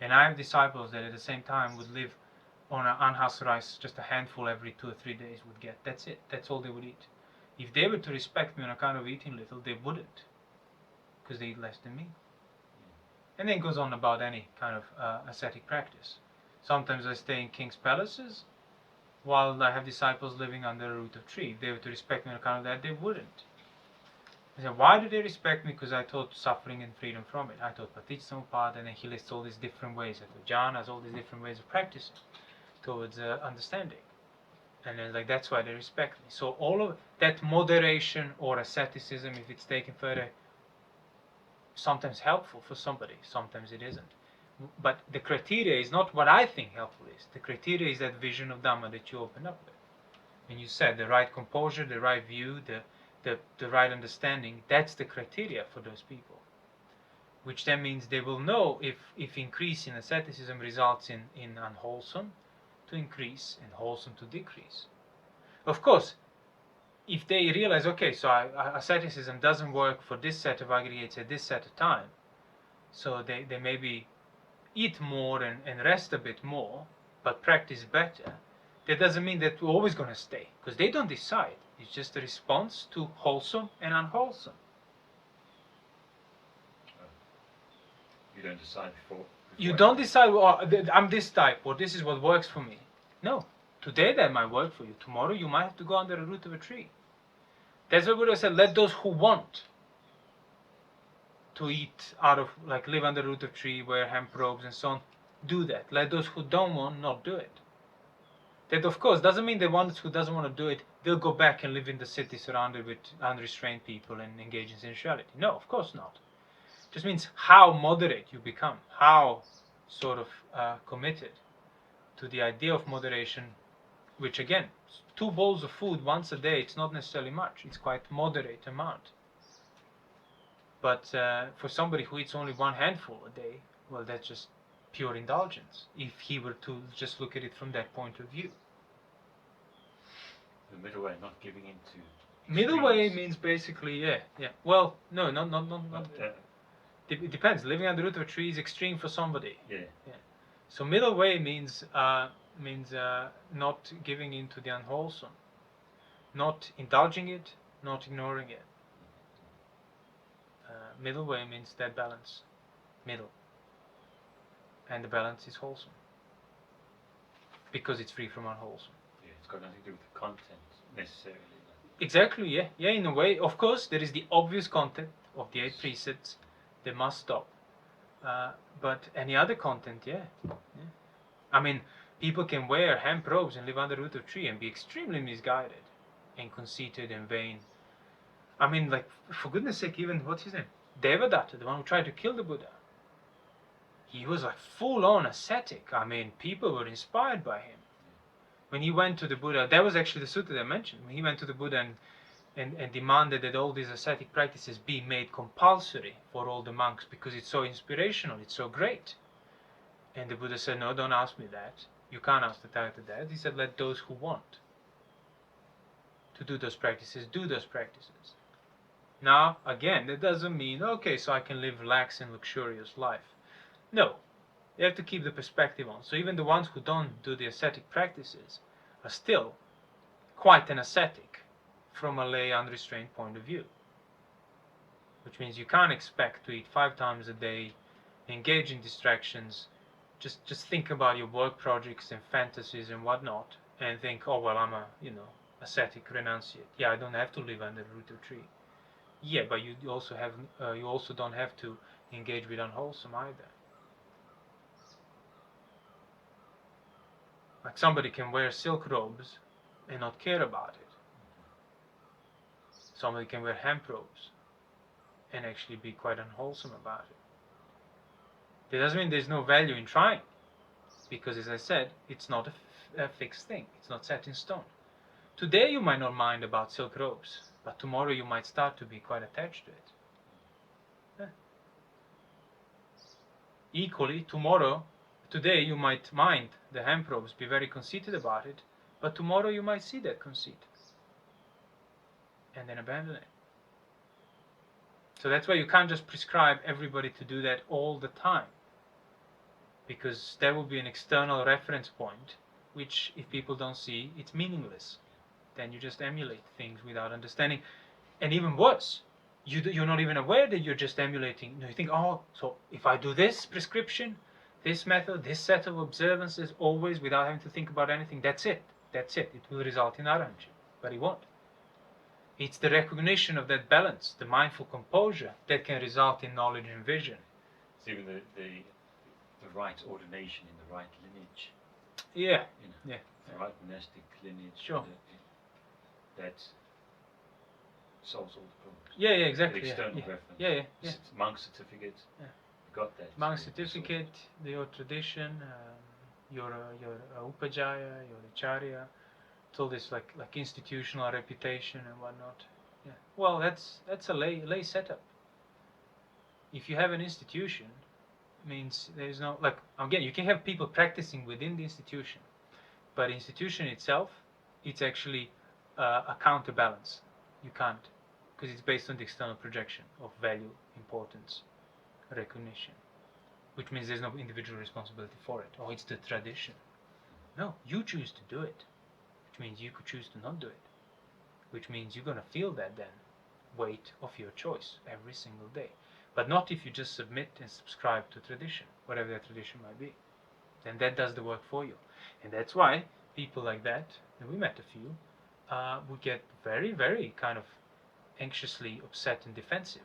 And I have disciples that at the same time would live on an anhas rice, just a handful every 2 or 3 days would get. That's it. That's all they would eat. If they were to respect me on account of eating little, they wouldn't, because they eat less than me. And then it goes on about any kind of ascetic practice. Sometimes I stay in king's palaces, while I have disciples living under a root of tree. If they were to respect me on account of that, they wouldn't. I said, why do they respect me? Because I taught suffering and freedom from it. I taught Paticcasamuppada, and then he lists all these different ways. I taught jhanas, all these different ways of practicing towards understanding. And then, like, that's why they respect me. So all of that moderation or asceticism, if it's taken further, sometimes helpful for somebody, sometimes it isn't. But the criteria is not what I think helpful is. The criteria is that vision of Dhamma that you open up with. And you said the right composure, the right view, the right understanding, that's the criteria for those people. Which then means they will know if increase in asceticism results in unwholesome to increase and wholesome to decrease. Of course, if they realize, okay, so asceticism doesn't work for this set of aggregates at this set of time, so they maybe eat more and rest a bit more, but practice better, that doesn't mean that we're always going to stay, because they don't decide. It's just a response to wholesome and unwholesome. You don't decide before You don't decide, well, I'm this type, or this is what works for me. No. Today that might work for you. Tomorrow you might have to go under the root of a tree. That's what Buddha said, let those who want to eat out of, like, live under the root of a tree, wear hemp robes and so on, do that. Let those who don't want not do it. That, of course, doesn't mean the ones who doesn't want to do it, they'll go back and live in the city surrounded with unrestrained people and engage in sensuality. No, of course not. It just means how moderate you become, how sort of committed to the idea of moderation, which again, 2 bowls of food once a day, it's not necessarily much, it's quite moderate amount. But for somebody who eats only 1 handful a day, well, that's just pure indulgence, if he were to just look at it from that point of view. The middle way, not giving in to Middle way means basically, yeah. Well, no, not. It depends. Living under the root of a tree is extreme for somebody. Yeah. So middle way means not giving in to the unwholesome, not indulging it, not ignoring it. Middle way means that balance, middle, and the balance is wholesome because it's free from unwholesome. Yeah, it's got nothing to do with the content necessarily. Exactly. Yeah. In a way, of course, there is the obvious content of the 8 precepts. They must stop. But any other content, yeah. I mean, people can wear hemp robes and live under the root of a tree and be extremely misguided and conceited and vain. I mean, like, for goodness sake, even, what's his name? Devadatta, the one who tried to kill the Buddha. He was like full-on ascetic. I mean, people were inspired by him. When he went to the Buddha, that was actually the sutta that I mentioned. When he went to the Buddha and demanded that all these ascetic practices be made compulsory for all the monks because it's so inspirational, it's so great. And the Buddha said, no, don't ask me that. You can't ask the Tathagata that. He said, let those who want to do those practices do those practices. Now, again, that doesn't mean, okay, so I can live relaxed and luxurious life. No. You have to keep the perspective on. So even the ones who don't do the ascetic practices are still quite an ascetic from a lay unrestrained point of view. Which means you can't expect to eat 5 times a day, engage in distractions, just think about your work projects and fantasies and whatnot, and think, oh well, I'm a ascetic renunciate. Yeah, I don't have to live under the root of a tree. Yeah, but you also have you also don't have to engage with unwholesome either. Like somebody can wear silk robes and not care about it. Somebody can wear hemp robes and actually be quite unwholesome about it. That doesn't mean there's no value in trying, because as I said, it's not a fixed thing. It's not set in stone. Today you might not mind about silk robes, but tomorrow you might start to be quite attached to it. Yeah. Equally, today you might mind the hemp robes, be very conceited about it, but tomorrow you might see that conceit and then abandon it. So that's why you can't just prescribe everybody to do that all the time, because there will be an external reference point, which if people don't see, it's meaningless. Then you just emulate things without understanding. And even worse, you're not even aware that you're just emulating. You think, oh, so if I do this prescription, this method, this set of observances, always without having to think about anything, that's it. It will result in arahantship. But it won't. It's the recognition of that balance, the mindful composure, that can result in knowledge and vision. It's even the right ordination in the right lineage. Yeah. The right monastic lineage. Sure. That solves all the problems. Yeah, exactly. The external reference. Yeah. Monk certificate. Yeah. You got that. Monk certificate, your tradition, your upajaya, your acharya. It's all this like institutional reputation and whatnot. Yeah. Well, that's a lay setup. If you have an institution, means there's no again, you can have people practicing within the institution, but the institution itself, it's actually a counterbalance. You can't, because it's based on the external projection of value, importance, recognition, which means there's no individual responsibility for it. Oh, it's the tradition. No, you choose to do it, which means you could choose to not do it, which means you're going to feel that then weight of your choice every single day. But not if you just submit and subscribe to tradition, whatever that tradition might be. Then that does the work for you. And that's why people like that, and we met a few, would get very, very kind of anxiously upset and defensive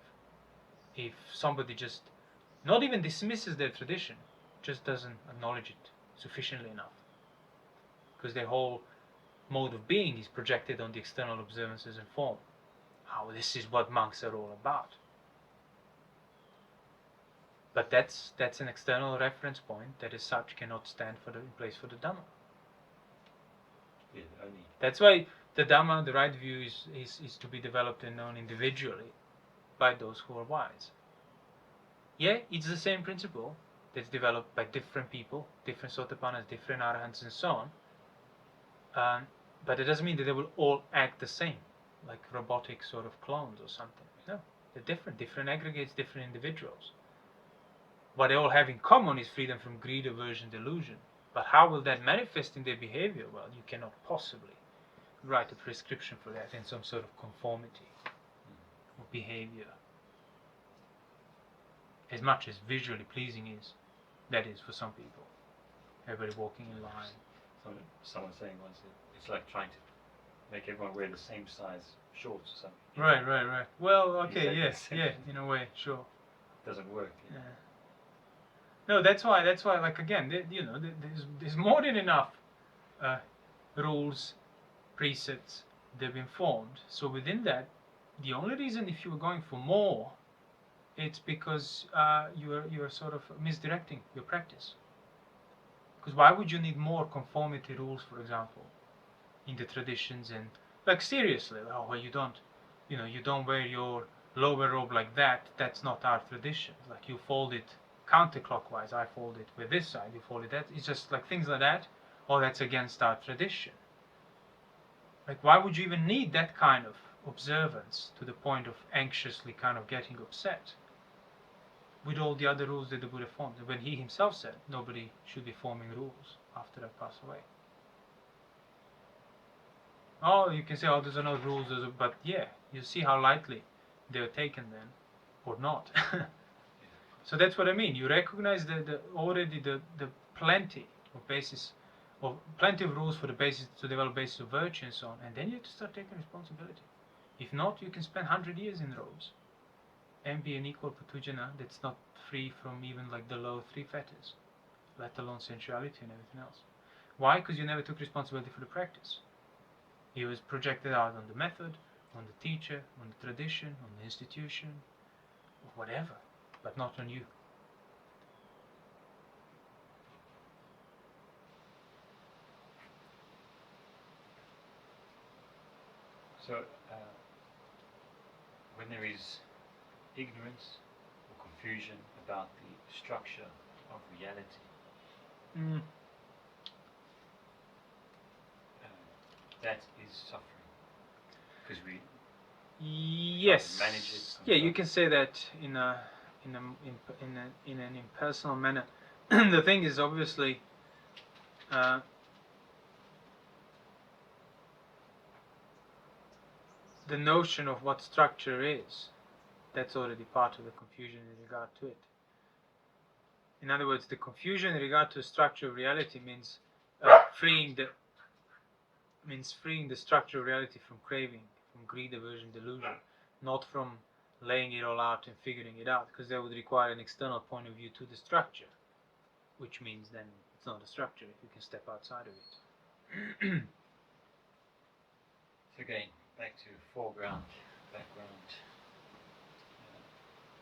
if somebody just not even dismisses their tradition, just doesn't acknowledge it sufficiently enough. Because their whole mode of being is projected on the external observances and form. How this is what monks are all about. But that's an external reference point that as such cannot stand in place for the Dhamma. Yeah, that's why the Dhamma, the right view, is to be developed and known individually by those who are wise. Yeah, it's the same principle that's developed by different people, different sotapannas, different arahants and so on. But it doesn't mean that they will all act the same, like robotic sort of clones or something. No, they're different aggregates, different individuals. What they all have in common is freedom from greed, aversion, delusion. But how will that manifest in their behavior? Well, you cannot possibly write a prescription for that in some sort of conformity or behavior. As much as visually pleasing is, that is for some people. Everybody walking in line. Someone saying once, it's like trying to make everyone wear the same size shorts or something. Right. Well, okay, yes, in a way, sure. Doesn't work. Yeah. No, that's why. Like again, there's more than enough rules, precepts. They've been formed. So within that, the only reason if you were going for more, it's because you're sort of misdirecting your practice. Because why would you need more conformity rules, for example, in the traditions and like seriously? Oh, well, you don't wear your lower robe like that. That's not our tradition. Like you fold it counterclockwise, I fold it with this side, you fold it that. It's just like things like that. Oh, that's against our tradition. Like, why would you even need that kind of observance to the point of anxiously kind of getting upset with all the other rules that the Buddha formed? When he himself said nobody should be forming rules after I pass away. Oh, you can say, oh, those are not rules, but yeah, you see how lightly they're taken then, or not. So that's what I mean. You recognize already the plenty of basis or plenty of rules for the basis to develop basis of virtue and so on, and then you have to start taking responsibility. If not, you can spend 100 years in robes and be an equal patujana that's not free from even like the low 3 fetters, let alone sensuality and everything else. Why? Because you never took responsibility for the practice. It was projected out on the method, on the teacher, on the tradition, on the institution, or whatever, but not on you. So, when there is ignorance or confusion about the structure of reality, that is suffering, because we yes, manage it. Yeah, you can say that in an impersonal manner. The thing is, obviously, the notion of what structure is, that's already part of the confusion in regard to it. In other words, the confusion in regard to the structure of reality means freeing the structure of reality from craving, from greed, aversion, delusion, not from laying it all out and figuring it out, because that would require an external point of view to the structure, which means then it's not a structure if you can step outside of it. So again, back to foreground, background,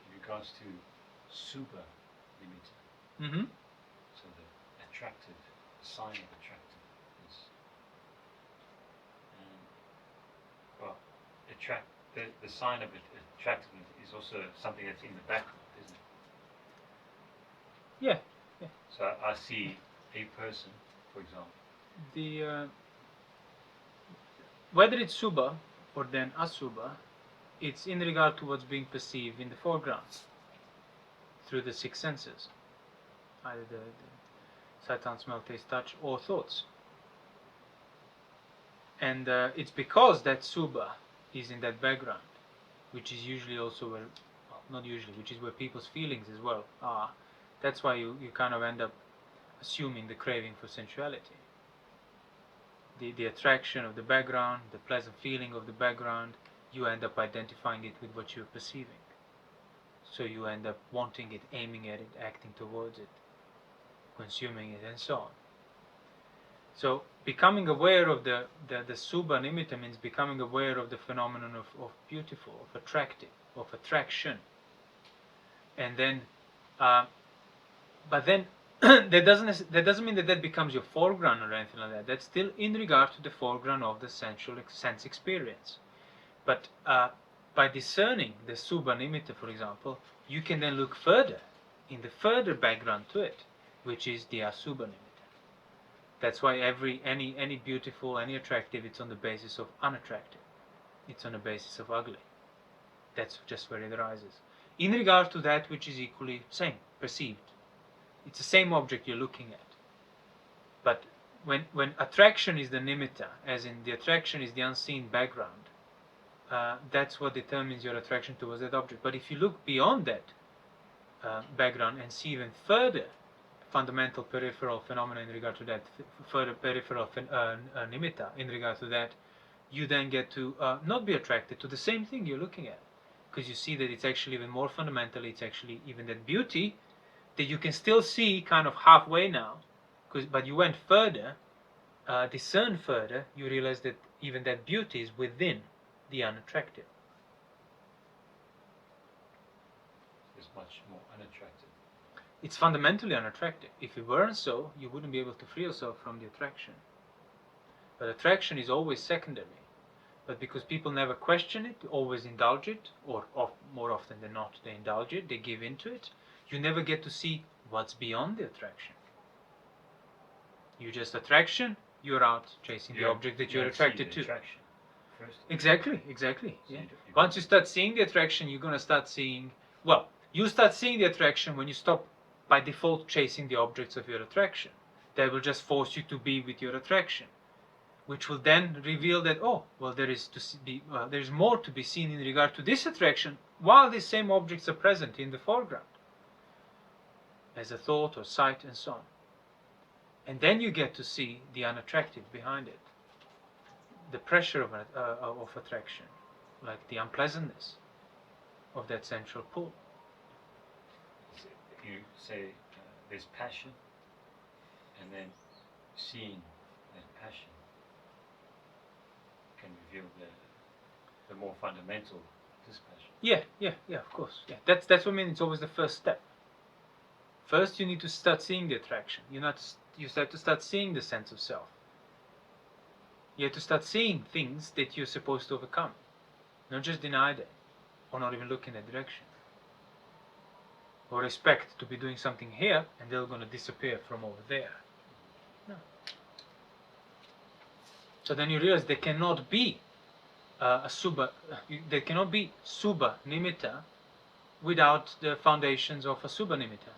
in regards to Subha nimitta. Mm-hmm. So the attractive, the sign of attractiveness. Well, the sign of attractiveness is also something that's in the background, isn't it? Yeah. So I see a person, for example. Whether it's Subha or then asubha, it's in regard to what's being perceived in the foreground through the 6 senses, either the sight, sound, smell, taste, touch, or thoughts. And it's because that Subha is in that background, which is usually also where, well, not usually, which is where people's feelings as well are. That's why you kind of end up assuming the craving for sensuality. The attraction of the background, the pleasant feeling of the background, you end up identifying it with what you're perceiving. So you end up wanting it, aiming at it, acting towards it, consuming it, and so on. So becoming aware of the Subha nimitta means becoming aware of the phenomenon of beautiful, of attractive, of attraction. And then, but then that doesn't mean that becomes your foreground or anything like that. That's still in regard to the foreground of the sense experience. But by discerning the Subha nimitta, for example, you can then look further, in the further background to it, which is the asubha nimitta. That's why any beautiful, any attractive, it's on the basis of unattractive. It's on the basis of ugly. That's just where it arises. In regard to that which is equally same, perceived. It's the same object you're looking at. But when attraction is the nimitta, as in the attraction is the unseen background, that's what determines your attraction towards that object. But if you look beyond that background and see even further fundamental peripheral phenomena in regard to that, further peripheral nimitta in regard to that, you then get to not be attracted to the same thing you're looking at, because you see that it's actually even more fundamental. It's actually even that beauty that you can still see kind of halfway now, but you went further, discern further, you realize that even that beauty is within the unattractive. It's much more unattractive. It's fundamentally unattractive. If it weren't so, you wouldn't be able to free yourself from the attraction. But attraction is always secondary. But because people never question it, always indulge it, or more often than not, they indulge it, they give into it, you never get to see what's beyond the attraction. You just attraction, you're out chasing the object that you're attracted to. Attraction first. Exactly. So Yeah. Once you start seeing the attraction, you're going to start seeing, well, you start seeing the attraction when you stop by default chasing the objects of your attraction. That will just force you to be with your attraction, which will then reveal that, oh, well, there's more to be seen in regard to this attraction, while these same objects are present in the foreground, as a thought or sight and so on. And then you get to see the unattractive behind it, the pressure of attraction, like the unpleasantness of that central pull. You say there's passion, and then seeing that passion can reveal the more fundamental dispassion. Yeah, of course. Yeah, that's what I mean. It's always the first step. First, you need to start seeing the attraction. You have to start seeing the sense of self. You have to start seeing things that you're supposed to overcome, not just deny them, or not even look in that direction, or expect to be doing something here and they're going to disappear from over there. No. So then you realize there cannot be a subha. There cannot be subha nimitta without the foundations of a subha nimitta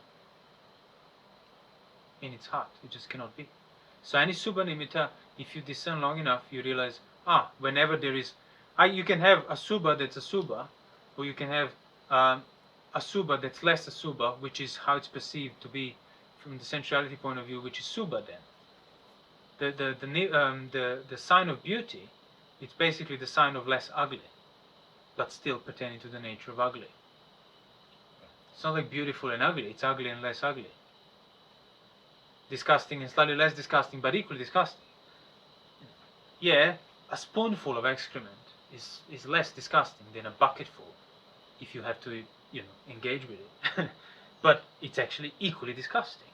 in its heart. It just cannot be. So any subha nimitta, if you discern long enough, you realize, whenever there is, you can have a subha that's a subha, or you can have a subha that's less a subha, which is how it's perceived to be from the sensuality point of view, which is subha then. The sign of beauty, it's basically the sign of less ugly, but still pertaining to the nature of ugly. It's not like beautiful and ugly, it's ugly and less ugly. Disgusting and slightly less disgusting, but equally disgusting. Yeah, a spoonful of excrement is less disgusting than a bucketful, if you have to, engage with it. But it's actually equally disgusting.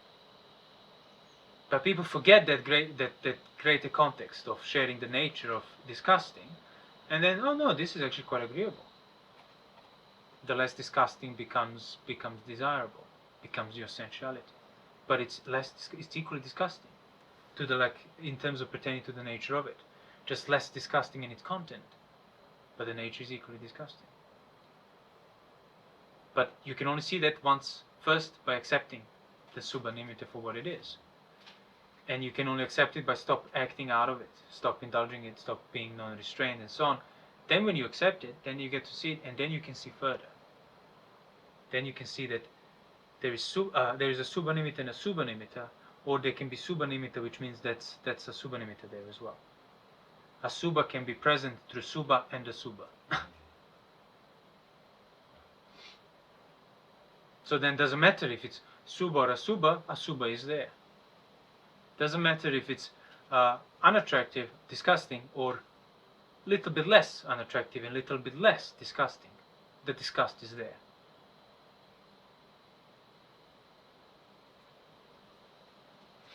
But people forget that greater context of sharing the nature of disgusting, and then, oh no, this is actually quite agreeable. The less disgusting becomes desirable, becomes your sensuality. But it's equally disgusting to in terms of pertaining to the nature of it. Just less disgusting in its content, but the nature is equally disgusting. But you can only see that first by accepting the subha nimitta for what it is. And you can only accept it by stop acting out of it, stop indulging it, stop being non-restrained and so on. Then when you accept it, then you get to see it, and then you can see further. Then you can see that there is a subha nimitta and a subha nimitta, or there can be subha nimitta, which means that's a subha nimitta there as well. A subha can be present through subha and asubha. So then it doesn't matter if it's subha or asubha is there. Doesn't matter if it's unattractive, disgusting, or little bit less unattractive and little bit less disgusting. The disgust is there.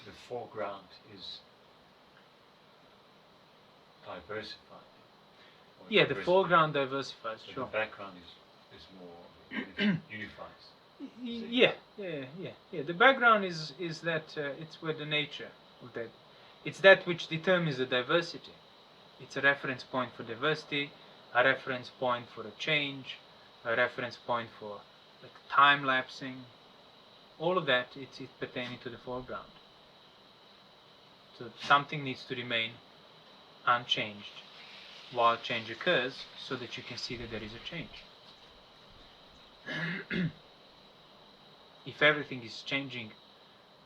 The foreground is diversified. Yeah, the foreground diversifies, so sure. The background is more unifies. Yeah. The background is that it's where the nature of that. It's that which determines the diversity. It's a reference point for diversity, a reference point for a change, a reference point for time lapsing. All of that, it's pertaining to the foreground. So something needs to remain unchanged while change occurs, so that you can see that there is a change. If everything is changing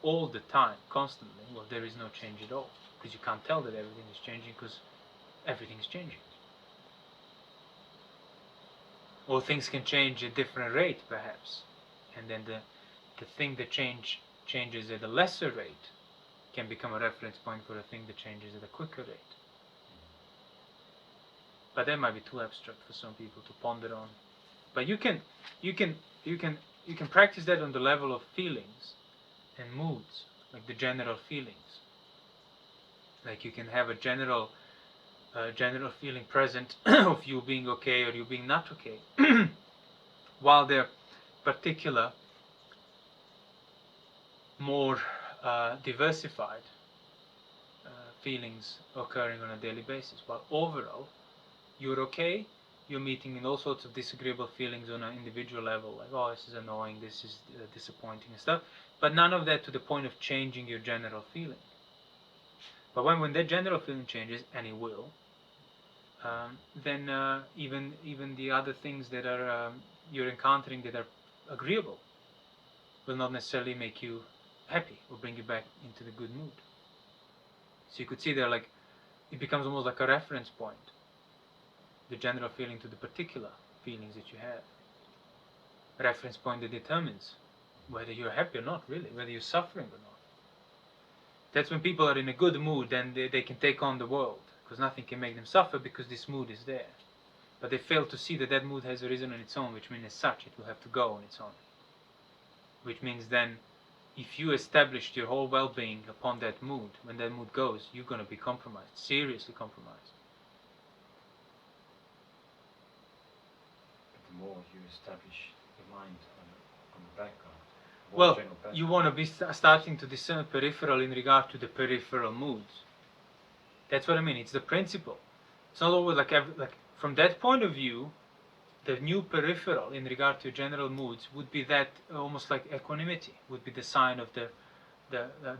all the time, constantly, well, there is no change at all, because you can't tell that everything is changing, because everything is changing. Or things can change at a different rate, perhaps, and then the thing that changes at a lesser rate can become a reference point for a thing that changes at a quicker rate. But that might be too abstract for some people to ponder on. But you can practice that on the level of feelings and moods, like the general feelings. Like you can have a general feeling present of you being okay or you being not okay, while there are particular, more diversified feelings occurring on a daily basis. While overall, you're okay, you're meeting in all sorts of disagreeable feelings on an individual level, like, oh, this is annoying, this is disappointing and stuff, but none of that to the point of changing your general feeling. But when that general feeling changes, and it will, then even the other things that are you're encountering that are agreeable will not necessarily make you happy or bring you back into the good mood. So you could see there, like, it becomes almost like a reference point, the general feeling to the particular feelings that you have. A reference point that determines whether you're happy or not, really, whether you're suffering or not. That's when people are in a good mood, then they can take on the world, because nothing can make them suffer, because this mood is there. But they fail to see that that mood has arisen on its own, which means as such it will have to go on its own. Which means then, if you established your whole well-being upon that mood, when that mood goes, you're going to be compromised, seriously compromised. But the more you establish the mind on the background, Well, general background, you want to be starting to discern peripheral in regard to the peripheral moods. That's what I mean. It's the principle. It's not always like from that point of view, the new peripheral in regard to general moods would be that almost like equanimity, would be the sign of the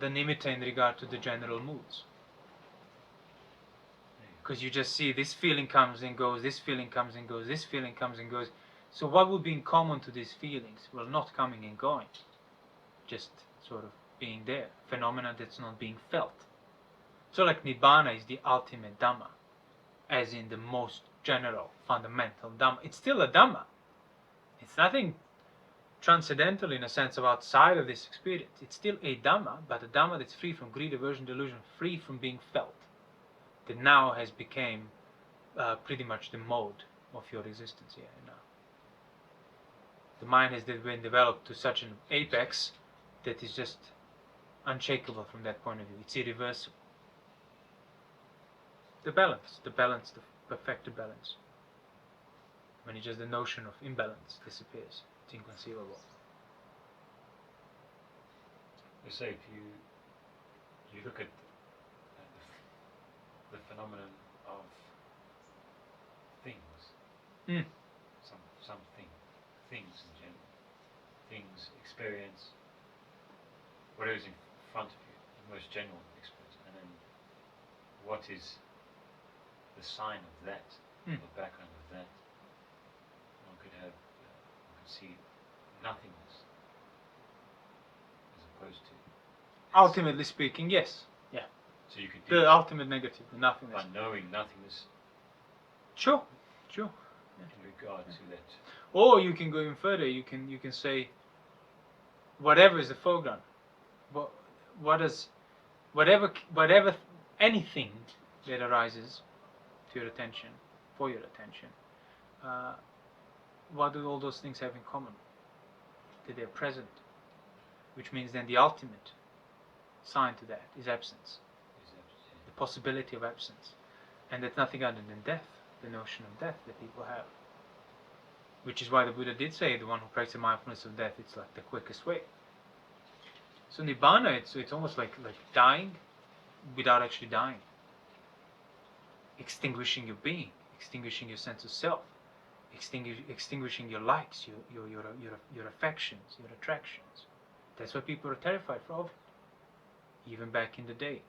nimitta in regard to the general moods. Because you just see this feeling comes and goes, this feeling comes and goes, this feeling comes and goes. So what would be in common to these feelings? Well, not coming and going, just sort of being there, phenomena that's not being felt. So like Nibbana is the ultimate Dhamma, as in the most general, fundamental Dhamma. It's still a Dhamma. It's nothing transcendental in a sense of outside of this experience. It's still a Dhamma, but a Dhamma that's free from greed, aversion, delusion, free from being felt. That now has become pretty much the mode of your existence here and now. The mind has been developed to such an apex that is just unshakable from that point of view. It's irreversible. The balance, the perfected balance. When it's just the notion of imbalance disappears, it's inconceivable. You say if you look at the phenomenon of things, things in general, things, experience, whatever's in front of you, the most general experience, and then what is the sign of that, the background of that. One could see nothingness as opposed to. Ultimately speaking, yes. Yeah. So you could the ultimate negative, the nothingness. by knowing nothingness. Sure. In regard to that. Or you can go even further. You can say whatever is the foreground. Whatever anything that arises to your attention, for your attention, what do all those things have in common? That they're present, which means then the ultimate sign to that is absence, the possibility of absence, and that's nothing other than death, the notion of death that people have. Which is why the Buddha did say the one who practices mindfulness of death, it's like the quickest way. So Nibbana, it's almost like dying without actually dying. Extinguishing your being, extinguishing your sense of self, extinguishing your likes, your affections, your attractions. That's why people are terrified of it. Even back in the day,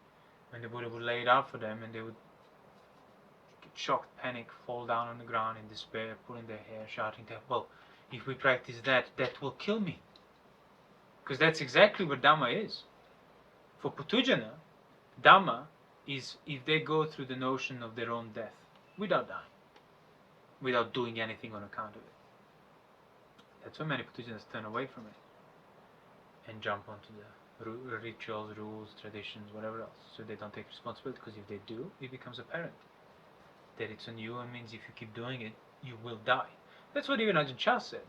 when the Buddha would lay it out for them and they would get shocked, panic, fall down on the ground in despair, pulling their hair, shouting that, well, if we practice that will kill me. Because that's exactly what Dhamma is. For Putujana, Dhamma is if they go through the notion of their own death, without dying, without doing anything on account of it. That's why many Putujanas turn away from it and jump onto the rituals, rules, traditions, whatever else, so they don't take responsibility, because if they do, it becomes apparent that it's on you, and means if you keep doing it, you will die. That's what even Ajahn Chah said.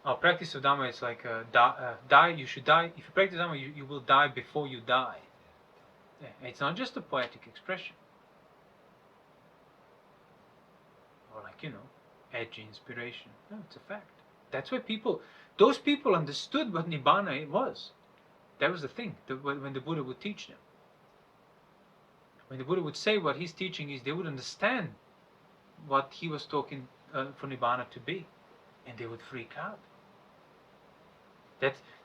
Our practice of Dhamma is like die, you should die. If you practice Dhamma, you will die before you die. Yeah, it's not just a poetic expression. Or like, edgy inspiration. No, it's a fact. That's why those people understood what Nibbana was. That was the thing, when the Buddha would teach them. When the Buddha would say what his teaching is, they would understand what he was talking for Nibbana to be. And they would freak out.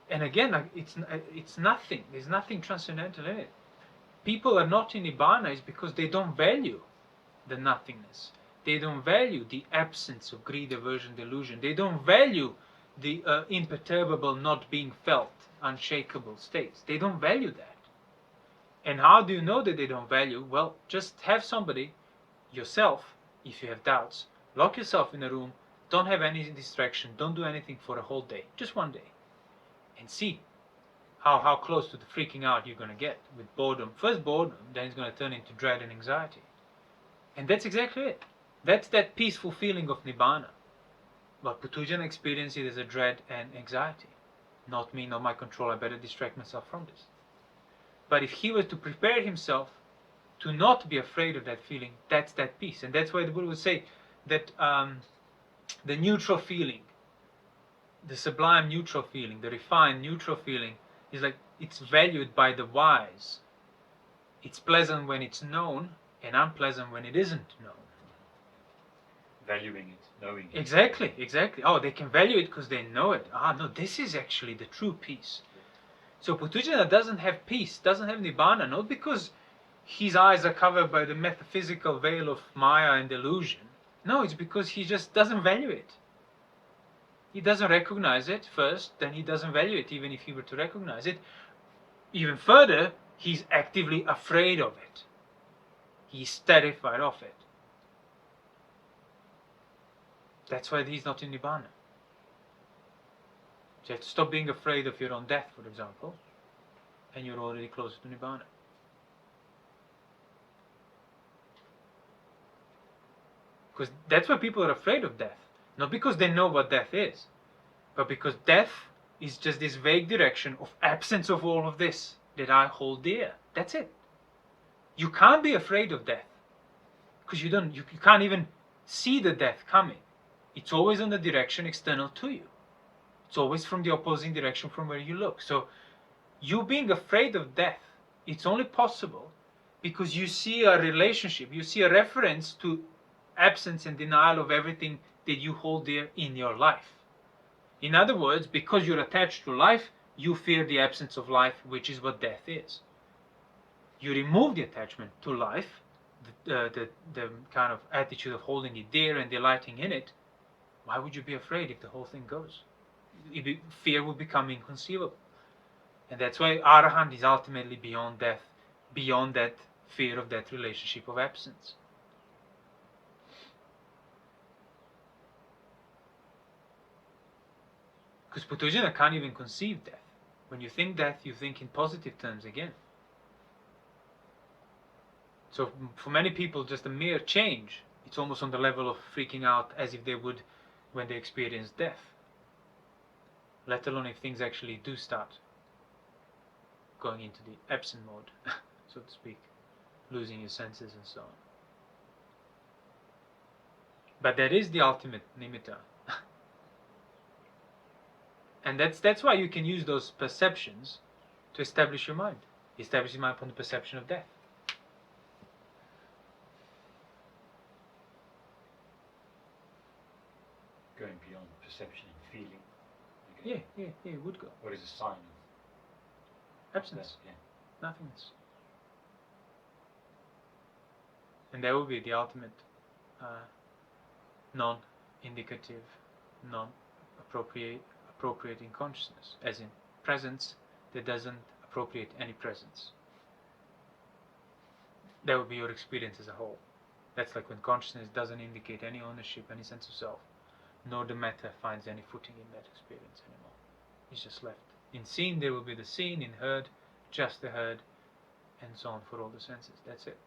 And again, it's nothing. There's nothing transcendental in it. People are not in Nibbana is because they don't value the nothingness. They don't value the absence of greed, aversion, delusion. They don't value the imperturbable, not being felt, unshakable states. They don't value that. And how do you know that they don't value? Well, just have somebody, yourself, if you have doubts, lock yourself in a room, don't have any distraction, don't do anything for a whole day, just one day, and see how close to the freaking out you're going to get with boredom. First boredom, then it's going to turn into dread and anxiety. And that's exactly it. That's that peaceful feeling of Nibbana. But Puthujjana experiences it as a dread and anxiety. Not me, not my control, I better distract myself from this. But if he was to prepare himself to not be afraid of that feeling, that's that peace. And that's why the Buddha would say that the neutral feeling, the sublime neutral feeling, the refined neutral feeling, is like it's valued by the wise. It's pleasant when it's known and unpleasant when it isn't known. Valuing it, knowing it. Exactly, exactly. Oh, they can value it because they know it. Ah, no, this is actually the true peace. So Puthujjana doesn't have peace, doesn't have Nibbana, not because his eyes are covered by the metaphysical veil of Maya and illusion. No, it's because he just doesn't value it. He doesn't recognize it first, then he doesn't value it even if he were to recognize it. Even further, he's actively afraid of it. He's terrified of it. That's why he's not in Nibbana. So you have to stop being afraid of your own death, for example, and you're already closer to Nibbana. Because that's why people are afraid of death. Not because they know what death is, but because death is just this vague direction of absence of all of this that I hold dear. That's it. You can't be afraid of death because you can't even see the death coming. It's always on the direction external to you. It's always from the opposing direction from where you look. So you being afraid of death, it's only possible because you see a relationship, you see a reference to absence and denial of everything that you hold dear in your life. In other words, because you're attached to life, you fear the absence of life, which is what death is. You remove the attachment to life, the kind of attitude of holding it dear and delighting in it. Why would you be afraid if the whole thing goes? Fear would become inconceivable. And that's why Arahant is ultimately beyond death, beyond that fear of that relationship of absence. Because Puthujjana can't even conceive death. When you think death, you think in positive terms again. So for many people, just a mere change, it's almost on the level of freaking out as if they would when they experience death. Let alone if things actually do start going into the absent mode, so to speak, losing your senses and so on. But that is the ultimate nimitta. And that's why you can use those perceptions to establish your mind. Establish your mind upon the perception of death. Going beyond perception and feeling. Okay. Yeah, it would go. What is a sign of Absence. that? Yeah. Nothingness. And that would be the ultimate non-indicative, non-appropriating consciousness, as in presence that doesn't appropriate any presence. That would be your experience as a whole. That's like when consciousness doesn't indicate any ownership, any sense of self, nor the matter finds any footing in that experience anymore. It's just left. In seen, there will be the seen, in heard, just the heard, and so on for all the senses. That's it.